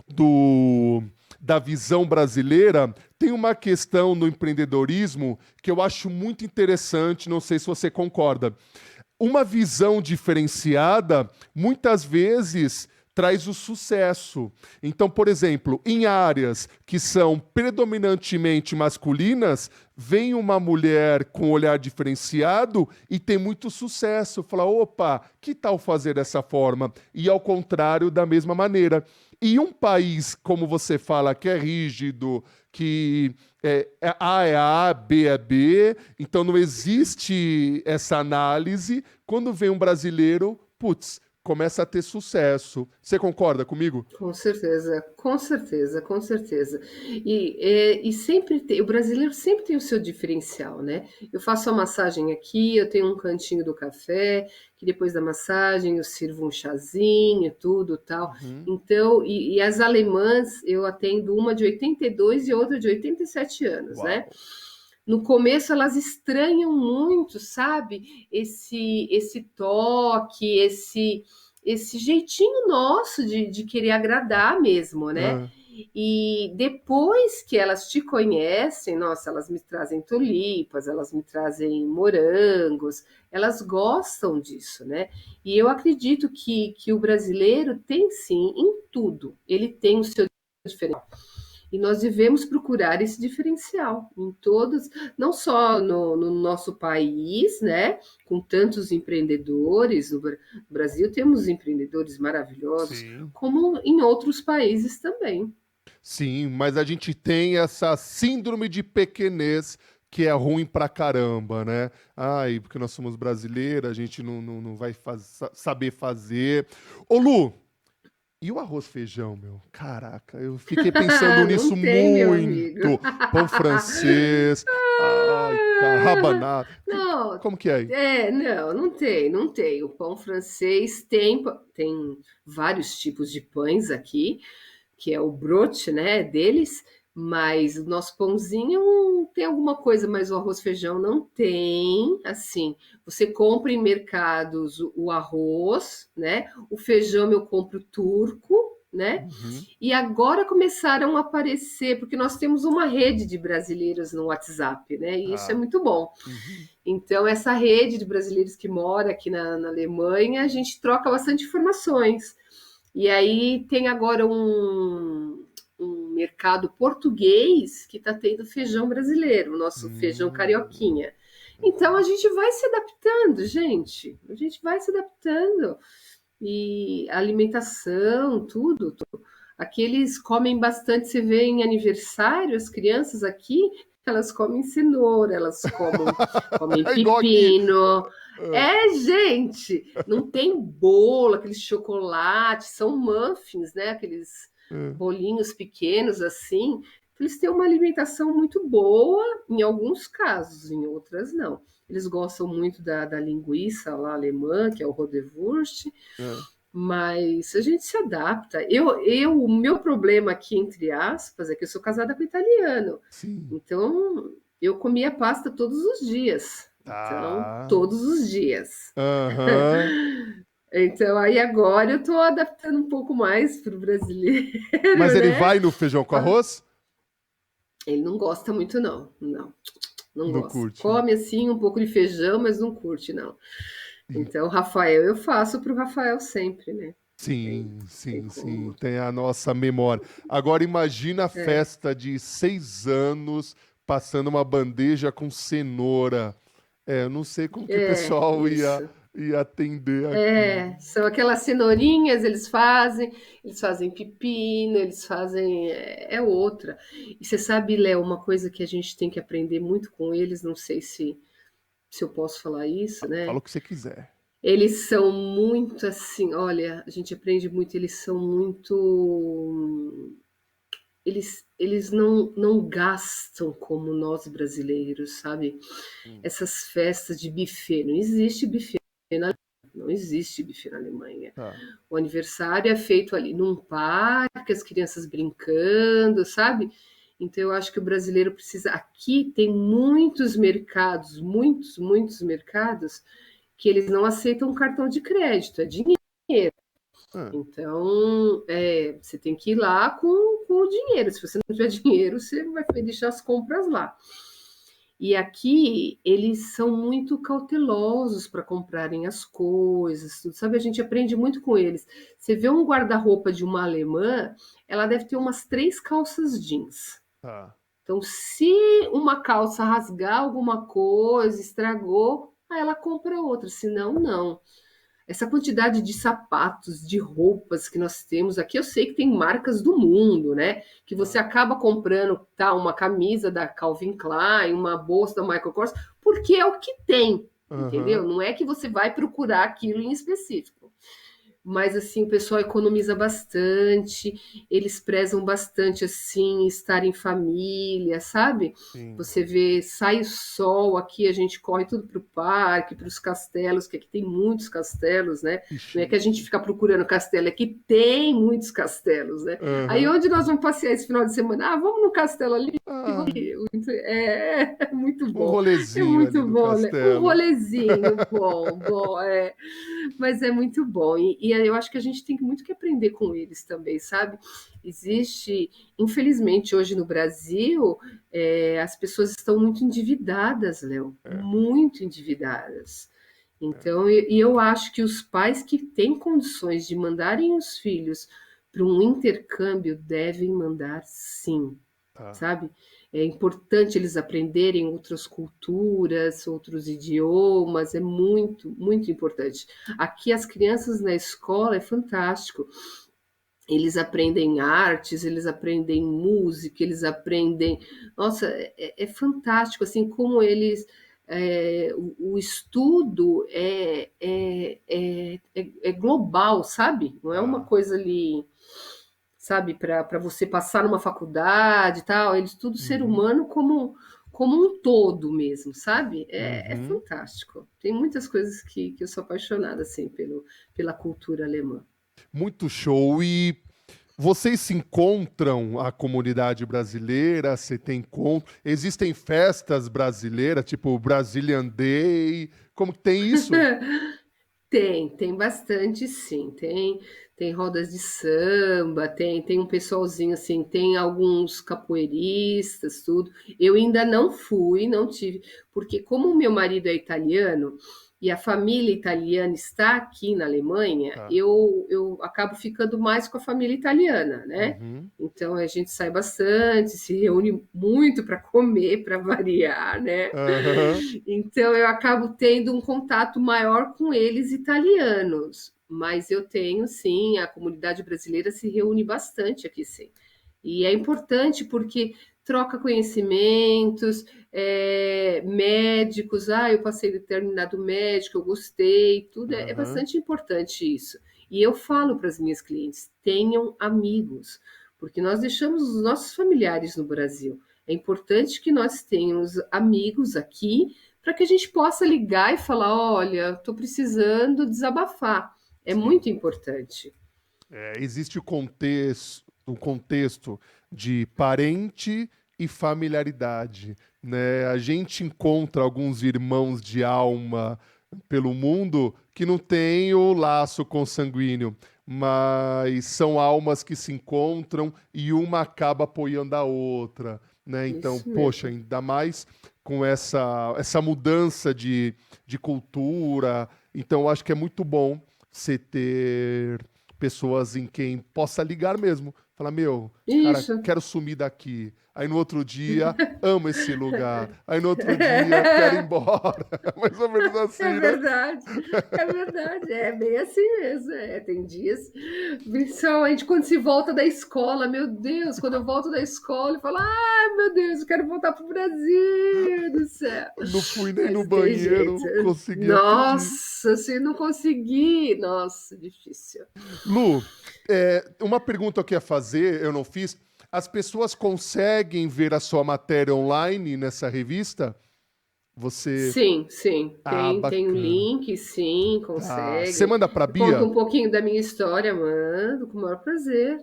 [SPEAKER 1] do, da visão brasileira, tem uma questão no empreendedorismo que eu acho muito interessante, não sei se você concorda. Uma visão diferenciada muitas vezes traz o sucesso. Então, por exemplo, em áreas que são predominantemente masculinas, vem uma mulher com olhar diferenciado e tem muito sucesso. Fala, opa, que tal fazer dessa forma? E ao contrário, da mesma maneira. E um país, como você fala, que é rígido, que A é A, B é B, então não existe essa análise. Quando vem um brasileiro, putz, começa a ter sucesso. Você concorda comigo?
[SPEAKER 2] Com certeza, com certeza, com certeza. E sempre tem, o brasileiro sempre tem o seu diferencial, né? Eu faço a massagem aqui, eu tenho um cantinho do café, que depois da massagem eu sirvo um chazinho, tudo tal.
[SPEAKER 1] Uhum.
[SPEAKER 2] Então, e as alemãs, eu atendo uma de 82 e outra de 87 anos, né?
[SPEAKER 1] Uau.
[SPEAKER 2] No começo elas estranham muito, sabe? Esse toque, esse jeitinho nosso de querer agradar mesmo, né?
[SPEAKER 1] Ah,
[SPEAKER 2] E depois que elas te conhecem, nossa, elas me trazem tulipas, elas me trazem morangos, elas gostam disso, né? E eu acredito que o brasileiro tem sim, em tudo, ele tem o seu diferencial. E nós devemos procurar esse diferencial em todos, não só no nosso país, né? Com tantos empreendedores, no Brasil temos empreendedores maravilhosos,
[SPEAKER 1] sim.
[SPEAKER 2] como em outros países também.
[SPEAKER 1] Sim, mas a gente tem essa síndrome de pequenez que é ruim pra caramba, né? Ai, porque nós somos brasileiros, a gente não vai saber fazer. Ô, Lu, e o arroz feijão, meu? Caraca, eu fiquei pensando nisso
[SPEAKER 2] Não tem, meu amigo.
[SPEAKER 1] muito. Pão francês, ai, cara, rabanada.
[SPEAKER 2] Não,
[SPEAKER 1] Como que é aí?
[SPEAKER 2] não tem, não tem. O pão francês tem vários tipos de pães aqui, que é o broche, né, deles, mas o nosso pãozinho tem alguma coisa, mas o arroz feijão não tem, assim, você compra em mercados o arroz, né, o feijão eu compro turco, né?
[SPEAKER 1] Uhum.
[SPEAKER 2] E agora começaram a aparecer, porque nós temos uma rede de brasileiros no WhatsApp, né? E isso é
[SPEAKER 1] Tá.
[SPEAKER 2] muito bom.
[SPEAKER 1] Uhum.
[SPEAKER 2] Então, essa rede de brasileiros que mora aqui na Alemanha, a gente troca bastante informações. E aí tem agora um mercado português que está tendo feijão brasileiro, o nosso feijão
[SPEAKER 1] Hum.
[SPEAKER 2] carioquinha. Então a gente vai se adaptando, gente. A gente vai se adaptando. E a alimentação, tudo. Aqui eles comem bastante. Você vê em aniversário, as crianças aqui, elas comem cenoura, comem
[SPEAKER 1] É igual aqui.
[SPEAKER 2] pepino.
[SPEAKER 1] Ah,
[SPEAKER 2] É, gente, não tem bolo, aqueles chocolates, são muffins, né? Aqueles
[SPEAKER 1] ah.
[SPEAKER 2] bolinhos pequenos assim. Eles têm uma alimentação muito boa, em alguns casos, em outras não. Eles gostam muito da linguiça lá alemã, que é o Roderwurst,
[SPEAKER 1] Ah.
[SPEAKER 2] mas a gente se adapta. O meu problema aqui, entre aspas, é que eu sou casada com italiano.
[SPEAKER 1] Sim.
[SPEAKER 2] Então, eu comia pasta todos os dias. Então,
[SPEAKER 1] Tá.
[SPEAKER 2] todos os dias.
[SPEAKER 1] Aham.
[SPEAKER 2] Então, aí agora eu estou adaptando um pouco mais para o brasileiro,
[SPEAKER 1] Mas ele
[SPEAKER 2] né?
[SPEAKER 1] vai no feijão com arroz?
[SPEAKER 2] Ele não gosta muito, não. Não, não
[SPEAKER 1] Não
[SPEAKER 2] gosta.
[SPEAKER 1] curte.
[SPEAKER 2] Come assim um pouco de feijão, mas não curte, não.
[SPEAKER 1] Ih,
[SPEAKER 2] Então, Rafael, eu faço para o Rafael sempre, né?
[SPEAKER 1] sim,
[SPEAKER 2] Tem
[SPEAKER 1] sim, sim.
[SPEAKER 2] como.
[SPEAKER 1] Tem a nossa memória. Agora imagina a
[SPEAKER 2] É,
[SPEAKER 1] festa de 6 anos passando uma bandeja com cenoura. É, eu não sei como que o pessoal ia,
[SPEAKER 2] isso.
[SPEAKER 1] ia atender aquilo.
[SPEAKER 2] São aquelas cenourinhas, eles fazem pepino, eles fazem. É outra. E você sabe, Léo, uma coisa que a gente tem que aprender muito com eles, não sei se eu posso falar isso,
[SPEAKER 1] Fala
[SPEAKER 2] né?
[SPEAKER 1] o que você quiser.
[SPEAKER 2] Eles são muito assim, olha, a gente aprende muito, eles são muito. Eles não gastam como nós brasileiros, sabe?
[SPEAKER 1] Hum.
[SPEAKER 2] Essas festas de buffet, não existe buffet na não existe buffet na Alemanha.
[SPEAKER 1] Tá.
[SPEAKER 2] O aniversário é feito ali num parque, as crianças brincando, sabe? Então eu acho que o brasileiro precisa. Aqui tem muitos mercados, muitos mercados, que eles não aceitam cartão de crédito, é dinheiro.
[SPEAKER 1] Ah,
[SPEAKER 2] Então, você tem que ir lá com o dinheiro. Se você não tiver dinheiro, você vai deixar as compras lá. E aqui eles são muito cautelosos para comprarem as coisas, tudo, sabe? A gente aprende muito com eles. Você vê um guarda-roupa de uma alemã, ela deve ter umas 3 calças jeans.
[SPEAKER 1] tá.
[SPEAKER 2] Então, se uma calça rasgar alguma coisa, estragou, aí ela compra outra, senão não. Essa quantidade de sapatos, de roupas que nós temos aqui, eu sei que tem marcas do mundo, né? Que você
[SPEAKER 1] Ah,
[SPEAKER 2] acaba comprando, tá, uma camisa da Calvin Klein, uma bolsa da Michael Kors, porque é o que tem, entendeu?
[SPEAKER 1] aham.
[SPEAKER 2] Não é que você vai procurar aquilo em específico. Mas assim, o pessoal economiza bastante, eles prezam bastante assim, estar em família, sabe?
[SPEAKER 1] Sim.
[SPEAKER 2] Você vê, sai o sol aqui, a gente corre tudo para o parque, para os castelos, que aqui tem muitos castelos, né? Não é que a gente
[SPEAKER 1] Chique.
[SPEAKER 2] fica procurando castelo, é que tem muitos castelos, né? Aí
[SPEAKER 1] Aham.
[SPEAKER 2] onde nós vamos passear esse final de semana? Ah, vamos no castelo ali.
[SPEAKER 1] Ah,
[SPEAKER 2] É muito
[SPEAKER 1] um
[SPEAKER 2] bom, é
[SPEAKER 1] rolezinho ali
[SPEAKER 2] muito
[SPEAKER 1] no
[SPEAKER 2] bom, né? Um
[SPEAKER 1] castelo.
[SPEAKER 2] rolezinho bom, mas é muito bom. E eu acho que a gente tem muito que aprender com eles também, sabe? Existe, infelizmente, hoje no Brasil, as pessoas estão muito endividadas, Léo,
[SPEAKER 1] É,
[SPEAKER 2] muito endividadas.
[SPEAKER 1] é,
[SPEAKER 2] Então, e eu acho que os pais que têm condições de mandarem os filhos para um intercâmbio devem mandar sim,
[SPEAKER 1] tá.
[SPEAKER 2] sabe? É importante eles aprenderem outras culturas, outros idiomas, é muito importante. Aqui as crianças na escola é fantástico. Eles aprendem artes, eles aprendem música, eles aprendem. Nossa, é fantástico assim como eles. O estudo é global, sabe? Não é uma
[SPEAKER 1] Tá.
[SPEAKER 2] coisa ali, sabe, para você passar numa faculdade e tal. Eles estudam o ser
[SPEAKER 1] Uhum.
[SPEAKER 2] humano como um todo mesmo, sabe? É
[SPEAKER 1] Uhum.
[SPEAKER 2] fantástico. Tem muitas coisas que eu sou apaixonada assim pela cultura alemã.
[SPEAKER 1] Muito show. E vocês se encontram, a comunidade brasileira? Você tem encontro? Existem festas brasileiras, tipo Brazilian Day? Como que tem isso?
[SPEAKER 2] Tem bastante sim. tem rodas de samba, tem um pessoalzinho assim, tem alguns capoeiristas, tudo. Eu ainda não fui, não tive, porque como o meu marido é italiano e a família italiana está aqui na Alemanha,
[SPEAKER 1] Tá.
[SPEAKER 2] eu acabo ficando mais com a família italiana, né?
[SPEAKER 1] Uhum.
[SPEAKER 2] Então a gente sai bastante, se reúne muito para comer, para variar, né?
[SPEAKER 1] Aham.
[SPEAKER 2] Então eu acabo tendo um contato maior com eles italianos, mas eu tenho sim, a comunidade brasileira se reúne bastante aqui, sim. E é importante porque troca conhecimentos, médicos, eu passei determinado médico, eu gostei, tudo é
[SPEAKER 1] Aham.
[SPEAKER 2] bastante importante isso. E eu falo para as minhas clientes: tenham amigos, porque nós deixamos os nossos familiares no Brasil. É importante que nós tenhamos amigos aqui para que a gente possa ligar e falar: olha, estou precisando desabafar. É
[SPEAKER 1] Sim.
[SPEAKER 2] muito importante.
[SPEAKER 1] Existe o contexto de parente e familiaridade, né? A gente encontra alguns irmãos de alma pelo mundo que não têm o laço consanguíneo, mas são almas que se encontram e uma acaba apoiando a outra, né? Então,
[SPEAKER 2] Isso
[SPEAKER 1] poxa,
[SPEAKER 2] mesmo.
[SPEAKER 1] ainda mais com essa mudança de cultura. Então, eu acho que é muito bom você ter pessoas em quem possa ligar mesmo. Falar, meu, cara,
[SPEAKER 2] Isso.
[SPEAKER 1] quero sumir daqui. Aí no outro dia, amo esse lugar. Aí no outro dia, quero ir embora. Mais ou menos
[SPEAKER 2] É
[SPEAKER 1] assim, né?
[SPEAKER 2] verdade, é verdade, é bem assim mesmo. Tem dias, principalmente quando se volta da escola, meu Deus, quando eu volto da escola, eu falo: ai meu Deus, eu quero voltar pro Brasil do céu.
[SPEAKER 1] Não fui nem
[SPEAKER 2] Mas
[SPEAKER 1] no
[SPEAKER 2] não tem jeito.
[SPEAKER 1] banheiro, consegui rapidinho.
[SPEAKER 2] Nossa, se não conseguir, nossa, difícil.
[SPEAKER 1] Lu, uma pergunta que eu ia fazer, eu não fiz. As pessoas conseguem ver a sua matéria online nessa revista? Você.
[SPEAKER 2] Sim, sim,
[SPEAKER 1] Ah,
[SPEAKER 2] tem um
[SPEAKER 1] bacana.
[SPEAKER 2] link, sim,
[SPEAKER 1] Tá. Você
[SPEAKER 2] consegue.
[SPEAKER 1] manda pra
[SPEAKER 2] Conta
[SPEAKER 1] Bia?
[SPEAKER 2] um pouquinho da minha história, mando, com o maior prazer.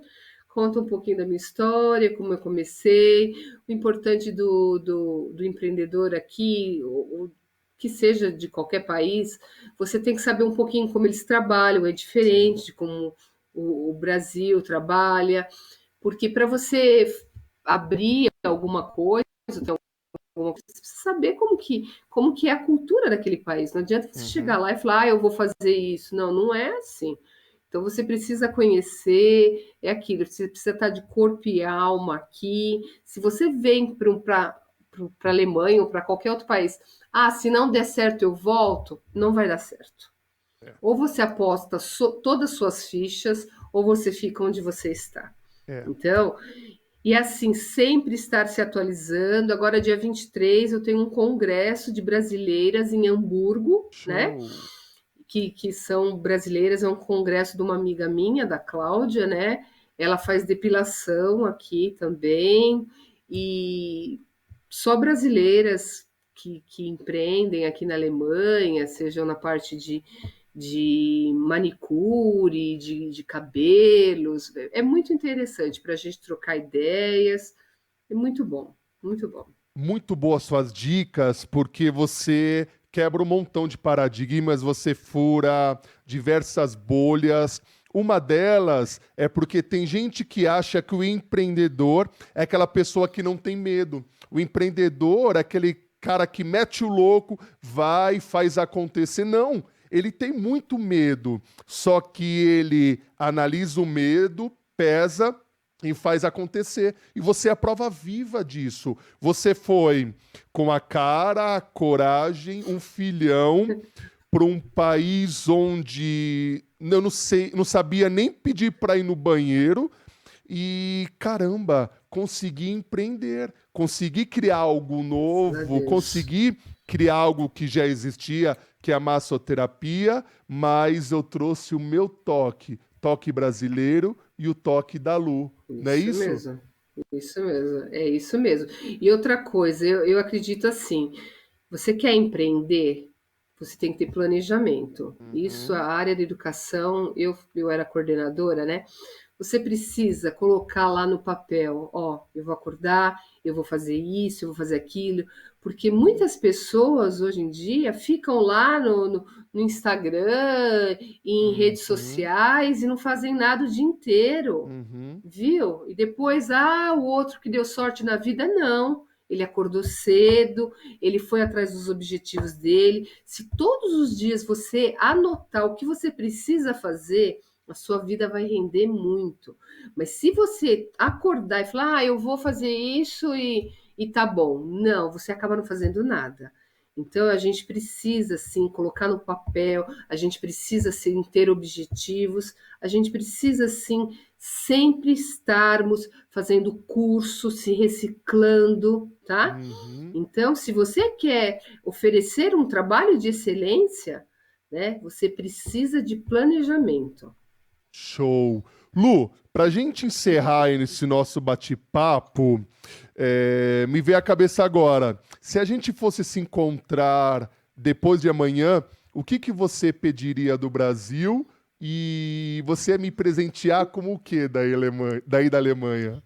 [SPEAKER 2] Conta um pouquinho da minha história, como eu comecei. O importante do empreendedor aqui, ou que seja de qualquer país, você tem que saber um pouquinho como eles trabalham, é
[SPEAKER 1] Sim.
[SPEAKER 2] diferente de como o Brasil trabalha, porque para você abrir alguma coisa, você precisa saber como que é a cultura daquele país. Não adianta você chegar
[SPEAKER 1] Uhum.
[SPEAKER 2] lá e falar: eu vou fazer isso. Não, não é assim. Então você precisa conhecer, é aquilo, você precisa estar de corpo e alma aqui. Se você vem para a Alemanha ou para qualquer outro país, se não der certo eu volto, não vai dar certo.
[SPEAKER 1] É,
[SPEAKER 2] Ou você aposta todas as suas fichas, ou você fica onde você está.
[SPEAKER 1] é.
[SPEAKER 2] Então, e assim, sempre estar se atualizando. Agora, dia 23, eu tenho um congresso de brasileiras em Hamburgo, né?
[SPEAKER 1] Show.
[SPEAKER 2] Que são brasileiras, é um congresso de uma amiga minha, da Cláudia, né? Ela faz depilação aqui também, e só brasileiras que empreendem aqui na Alemanha, sejam na parte de manicure, de cabelos. É muito interessante para a gente trocar ideias. É muito bom, muito bom.
[SPEAKER 1] Muito boas suas dicas, porque você quebra um montão de paradigmas, você fura diversas bolhas. Uma delas é porque tem gente que acha que o empreendedor é aquela pessoa que não tem medo. O empreendedor é aquele cara que mete o louco, vai e faz acontecer. Não, ele tem muito medo, só que ele analisa o medo, pesa e faz acontecer. E você é a prova viva disso. Você foi com a cara, a coragem, um filhão para um país onde eu não sei, não sabia nem pedir para ir no banheiro e caramba, consegui empreender, consegui criar algo
[SPEAKER 2] Graças a
[SPEAKER 1] novo,
[SPEAKER 2] Deus.
[SPEAKER 1] consegui criar algo que já existia, que é a massoterapia, mas eu trouxe o meu toque, toque brasileiro e o toque da Lu, não é
[SPEAKER 2] Isso
[SPEAKER 1] isso?
[SPEAKER 2] mesmo, isso mesmo, é isso mesmo. E outra coisa, eu acredito assim, você quer empreender, você tem que ter planejamento. Isso, a
[SPEAKER 1] Uhum.
[SPEAKER 2] área da educação, eu era coordenadora, né? você precisa colocar lá no papel, ó, eu vou acordar, eu vou fazer isso, eu vou fazer aquilo, porque muitas pessoas hoje em dia ficam lá no Instagram, em redes
[SPEAKER 1] Uhum,
[SPEAKER 2] sociais e não fazem nada o dia inteiro,
[SPEAKER 1] uhum.
[SPEAKER 2] viu? E depois, o outro que deu sorte na vida, não. Ele acordou cedo, ele foi atrás dos objetivos dele. Se todos os dias você anotar o que você precisa fazer, a sua vida vai render muito. Mas se você acordar e falar, eu vou fazer isso e tá bom. Não, você acaba não fazendo nada. Então a gente precisa sim colocar no papel, a gente precisa sim ter objetivos, a gente precisa sim sempre estarmos fazendo curso, se reciclando, tá?
[SPEAKER 1] Uhum.
[SPEAKER 2] Então, se você quer oferecer um trabalho de excelência, né, você precisa de planejamento.
[SPEAKER 1] Show. Lu, pra gente encerrar aí nesse nosso bate-papo, me veio à cabeça agora. Se a gente fosse se encontrar depois de amanhã, o que que você pediria do Brasil e você ia me presentear como o quê daí da Alemanha?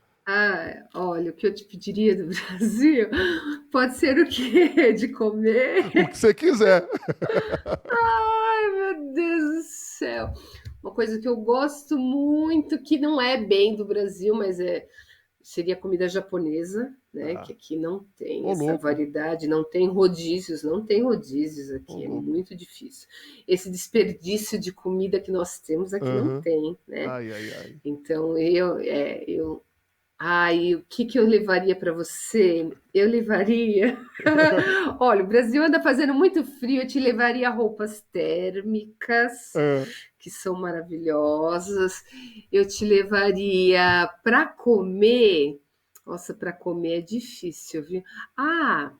[SPEAKER 2] Olha, o que eu te pediria do Brasil pode ser o quê? De comer?
[SPEAKER 1] O que você quiser.
[SPEAKER 2] Ai, meu Deus do céu. Uma coisa que eu gosto muito, que não é bem do Brasil, mas seria comida japonesa, né?
[SPEAKER 1] Ah,
[SPEAKER 2] Que aqui não tem
[SPEAKER 1] ô
[SPEAKER 2] essa
[SPEAKER 1] louco,
[SPEAKER 2] variedade, não tem rodízios, não tem rodízios
[SPEAKER 1] ô
[SPEAKER 2] aqui, é
[SPEAKER 1] louco.
[SPEAKER 2] muito difícil. Esse desperdício de comida que nós temos aqui não
[SPEAKER 1] Aham.
[SPEAKER 2] tem, né?
[SPEAKER 1] Ai, ai, ai.
[SPEAKER 2] Então e o que que eu levaria para você? Eu levaria. Olha, o Brasil anda fazendo muito frio, eu te levaria roupas térmicas,
[SPEAKER 1] Ah,
[SPEAKER 2] que são maravilhosas. Eu te levaria para comer. Nossa, para comer é difícil, viu? Ah,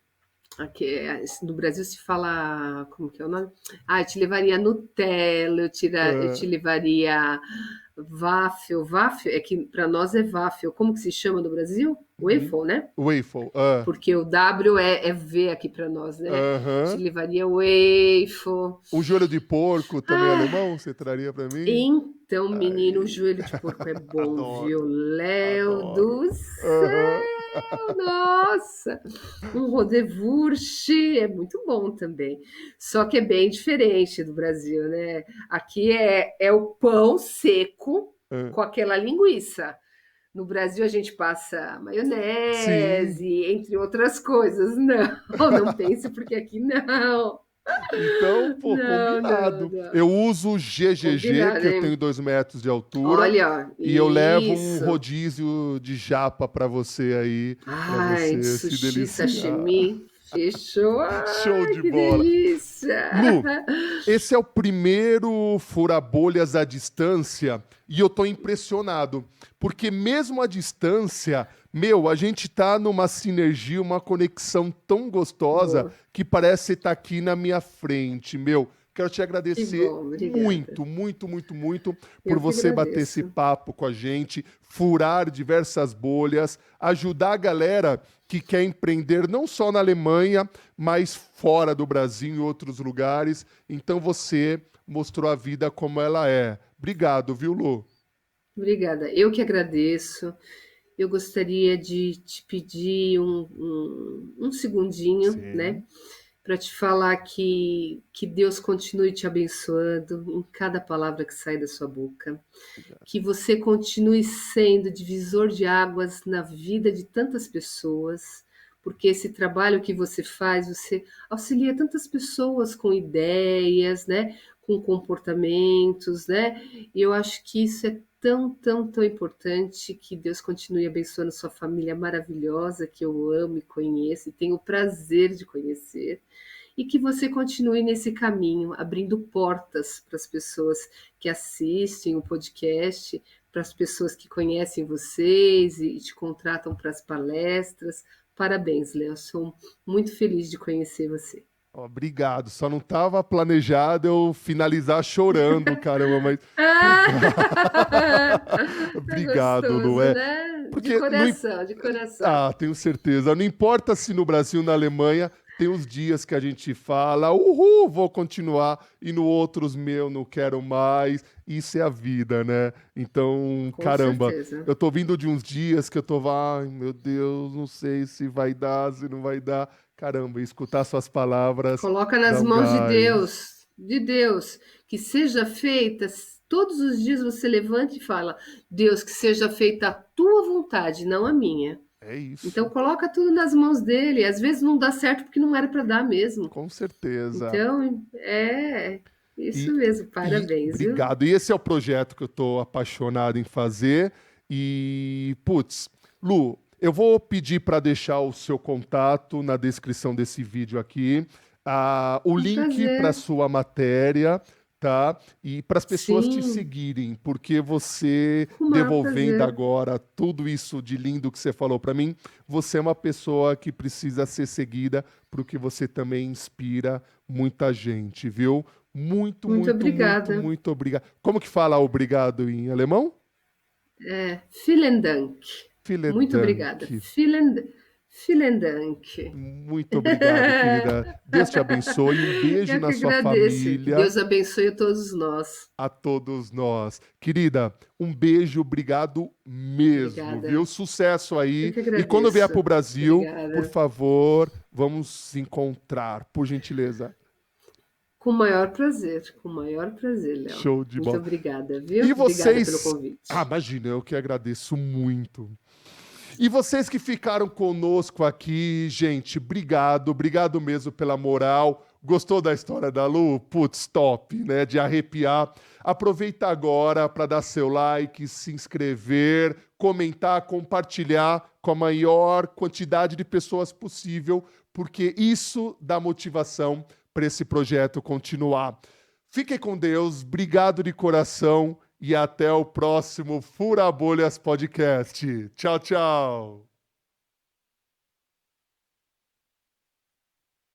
[SPEAKER 2] aqui, no Brasil se fala, como que é o nome? Eu te levaria Nutella, eu te
[SPEAKER 1] ah.
[SPEAKER 2] levaria Wafel é que para nós é Wafel. Como que se chama no Brasil? Waffle, né?
[SPEAKER 1] Waffle. Ah.
[SPEAKER 2] Porque o W é V aqui para nós, né? Te
[SPEAKER 1] Aham.
[SPEAKER 2] levaria Waffle.
[SPEAKER 1] O joelho de porco também é alemão? Você traria pra mim?
[SPEAKER 2] Então, menino, o
[SPEAKER 1] Ai,
[SPEAKER 2] joelho de porco é bom, viu?
[SPEAKER 1] adoro,
[SPEAKER 2] Léo
[SPEAKER 1] adoro.
[SPEAKER 2] do
[SPEAKER 1] Aham.
[SPEAKER 2] céu, nossa! Um Rodewurst é muito bom também. Só que é bem diferente do Brasil, né? Aqui é o pão seco
[SPEAKER 1] Ah.
[SPEAKER 2] com aquela linguiça. No Brasil a gente passa
[SPEAKER 1] Sim.
[SPEAKER 2] maionese, entre outras coisas. Não, não pense porque aqui não.
[SPEAKER 1] Então, pô,
[SPEAKER 2] Não, não,
[SPEAKER 1] combinado.
[SPEAKER 2] não.
[SPEAKER 1] Eu uso o GGG,
[SPEAKER 2] Combinado,
[SPEAKER 1] que eu tenho
[SPEAKER 2] hein?
[SPEAKER 1] 2 metros de altura,
[SPEAKER 2] Olha,
[SPEAKER 1] e eu levo um
[SPEAKER 2] isso.
[SPEAKER 1] rodízio de japa aí, pra
[SPEAKER 2] Ai, de
[SPEAKER 1] você se
[SPEAKER 2] sushi,
[SPEAKER 1] deliciar.
[SPEAKER 2] sashimi. Fechou.
[SPEAKER 1] Show
[SPEAKER 2] Ai,
[SPEAKER 1] de
[SPEAKER 2] que
[SPEAKER 1] bola.
[SPEAKER 2] delícia.
[SPEAKER 1] Lu, esse é o primeiro fura-bolhas à distância e eu tô impressionado, porque mesmo à distância, a gente tá numa sinergia, uma conexão tão gostosa
[SPEAKER 2] Boa.
[SPEAKER 1] que parece estar aqui na minha frente, Quero te
[SPEAKER 2] Que
[SPEAKER 1] agradecer
[SPEAKER 2] bom, obrigada.
[SPEAKER 1] muito, muito, muito, muito por
[SPEAKER 2] Eu que
[SPEAKER 1] você bater esse
[SPEAKER 2] agradeço.
[SPEAKER 1] papo com a gente, furar diversas bolhas, ajudar a galera que quer empreender não só na Alemanha, mas fora do Brasil, em outros lugares. Então você mostrou a vida como ela é. Obrigado, viu, Lu?
[SPEAKER 2] Obrigada. Eu que agradeço. Eu gostaria de te pedir um segundinho, né?
[SPEAKER 1] Sim.
[SPEAKER 2] Para te falar que Deus continue te abençoando em cada palavra que sai da sua boca.
[SPEAKER 1] Obrigado.
[SPEAKER 2] Que você continue sendo divisor de águas na vida de tantas pessoas, porque esse trabalho que você faz, você auxilia tantas pessoas com ideias, né, com comportamentos, né? E eu acho que isso é tão, tão, tão importante que Deus continue abençoando sua família maravilhosa que eu amo e conheço e tenho o prazer de conhecer e que você continue nesse caminho, abrindo portas para as pessoas que assistem o podcast, para as pessoas que conhecem vocês e te contratam para as palestras. Parabéns, Léo. Sou muito feliz de conhecer você.
[SPEAKER 1] Obrigado. Só não estava planejado eu finalizar chorando, caramba, mas
[SPEAKER 2] Ah! É
[SPEAKER 1] obrigado, Lu.
[SPEAKER 2] gostoso, né? De
[SPEAKER 1] Porque não,
[SPEAKER 2] coração, de coração.
[SPEAKER 1] tenho certeza. Não importa se no Brasil ou na Alemanha, Tem os dias que a gente fala, uhul, vou continuar, e no outros, meu, não quero mais. Isso é a vida, né? Então,
[SPEAKER 2] Com
[SPEAKER 1] caramba,
[SPEAKER 2] certeza.
[SPEAKER 1] eu tô vindo de uns dias que eu tô, ai, meu Deus, não sei se vai dar, se não vai dar. Caramba, escutar suas palavras
[SPEAKER 2] Coloca
[SPEAKER 1] dá
[SPEAKER 2] nas
[SPEAKER 1] um
[SPEAKER 2] mãos
[SPEAKER 1] gás.
[SPEAKER 2] De Deus, que seja feita. Todos os dias você levanta e fala: Deus, que seja feita a tua vontade, não a minha.
[SPEAKER 1] É
[SPEAKER 2] Então
[SPEAKER 1] isso,
[SPEAKER 2] coloca tudo nas mãos dele. Às vezes não dá certo porque não era para dar mesmo.
[SPEAKER 1] com certeza.
[SPEAKER 2] Então, é isso
[SPEAKER 1] E,
[SPEAKER 2] mesmo.
[SPEAKER 1] e
[SPEAKER 2] Parabéns, viu?
[SPEAKER 1] obrigado. E esse é o projeto que eu tô apaixonado em fazer. E, putz, Lu, eu vou pedir para deixar o seu contato na descrição desse vídeo aqui, o
[SPEAKER 2] Um
[SPEAKER 1] link para
[SPEAKER 2] prazer.
[SPEAKER 1] sua matéria, tá? E para as pessoas te
[SPEAKER 2] Sim,
[SPEAKER 1] seguirem, porque você,
[SPEAKER 2] com o maior
[SPEAKER 1] devolvendo
[SPEAKER 2] prazer.
[SPEAKER 1] agora tudo isso de lindo que você falou para mim, você é uma pessoa que precisa ser seguida, porque você também inspira muita gente, viu? Muito,
[SPEAKER 2] Muito
[SPEAKER 1] muito, muito,
[SPEAKER 2] obrigada.
[SPEAKER 1] muito obrigado. Como que fala obrigado em alemão?
[SPEAKER 2] Vielen Dank.
[SPEAKER 1] Vielen
[SPEAKER 2] Muito obrigada.
[SPEAKER 1] Dank.
[SPEAKER 2] Vielen Dank.
[SPEAKER 1] Muito obrigado, querida. Deus te abençoe. Um beijo
[SPEAKER 2] Eu
[SPEAKER 1] na
[SPEAKER 2] que
[SPEAKER 1] sua
[SPEAKER 2] agradeço. Que
[SPEAKER 1] família,
[SPEAKER 2] Deus abençoe a todos nós.
[SPEAKER 1] a todos nós. Querida, um beijo, obrigado mesmo, viu?
[SPEAKER 2] Obrigada.
[SPEAKER 1] Sucesso
[SPEAKER 2] Eu
[SPEAKER 1] aí.
[SPEAKER 2] que
[SPEAKER 1] E quando vier
[SPEAKER 2] agradeço.
[SPEAKER 1] para o Brasil, por
[SPEAKER 2] Obrigada.
[SPEAKER 1] favor, vamos se encontrar, por gentileza.
[SPEAKER 2] Com o maior prazer, Léo.
[SPEAKER 1] Show de
[SPEAKER 2] Muito
[SPEAKER 1] bola.
[SPEAKER 2] obrigada, viu?
[SPEAKER 1] E
[SPEAKER 2] Obrigada pelo
[SPEAKER 1] vocês. Ah,
[SPEAKER 2] convite.
[SPEAKER 1] imagina, eu que agradeço muito. E vocês que ficaram conosco aqui, gente, obrigado, obrigado mesmo pela moral. Gostou da história da Lu? Putz, top, né? De arrepiar. Aproveita agora para dar seu like, se inscrever, comentar, compartilhar com a maior quantidade de pessoas possível, porque isso dá motivação para esse projeto continuar. Fiquem com Deus, obrigado de coração e até o próximo Fura Bolhas Podcast. Tchau, tchau.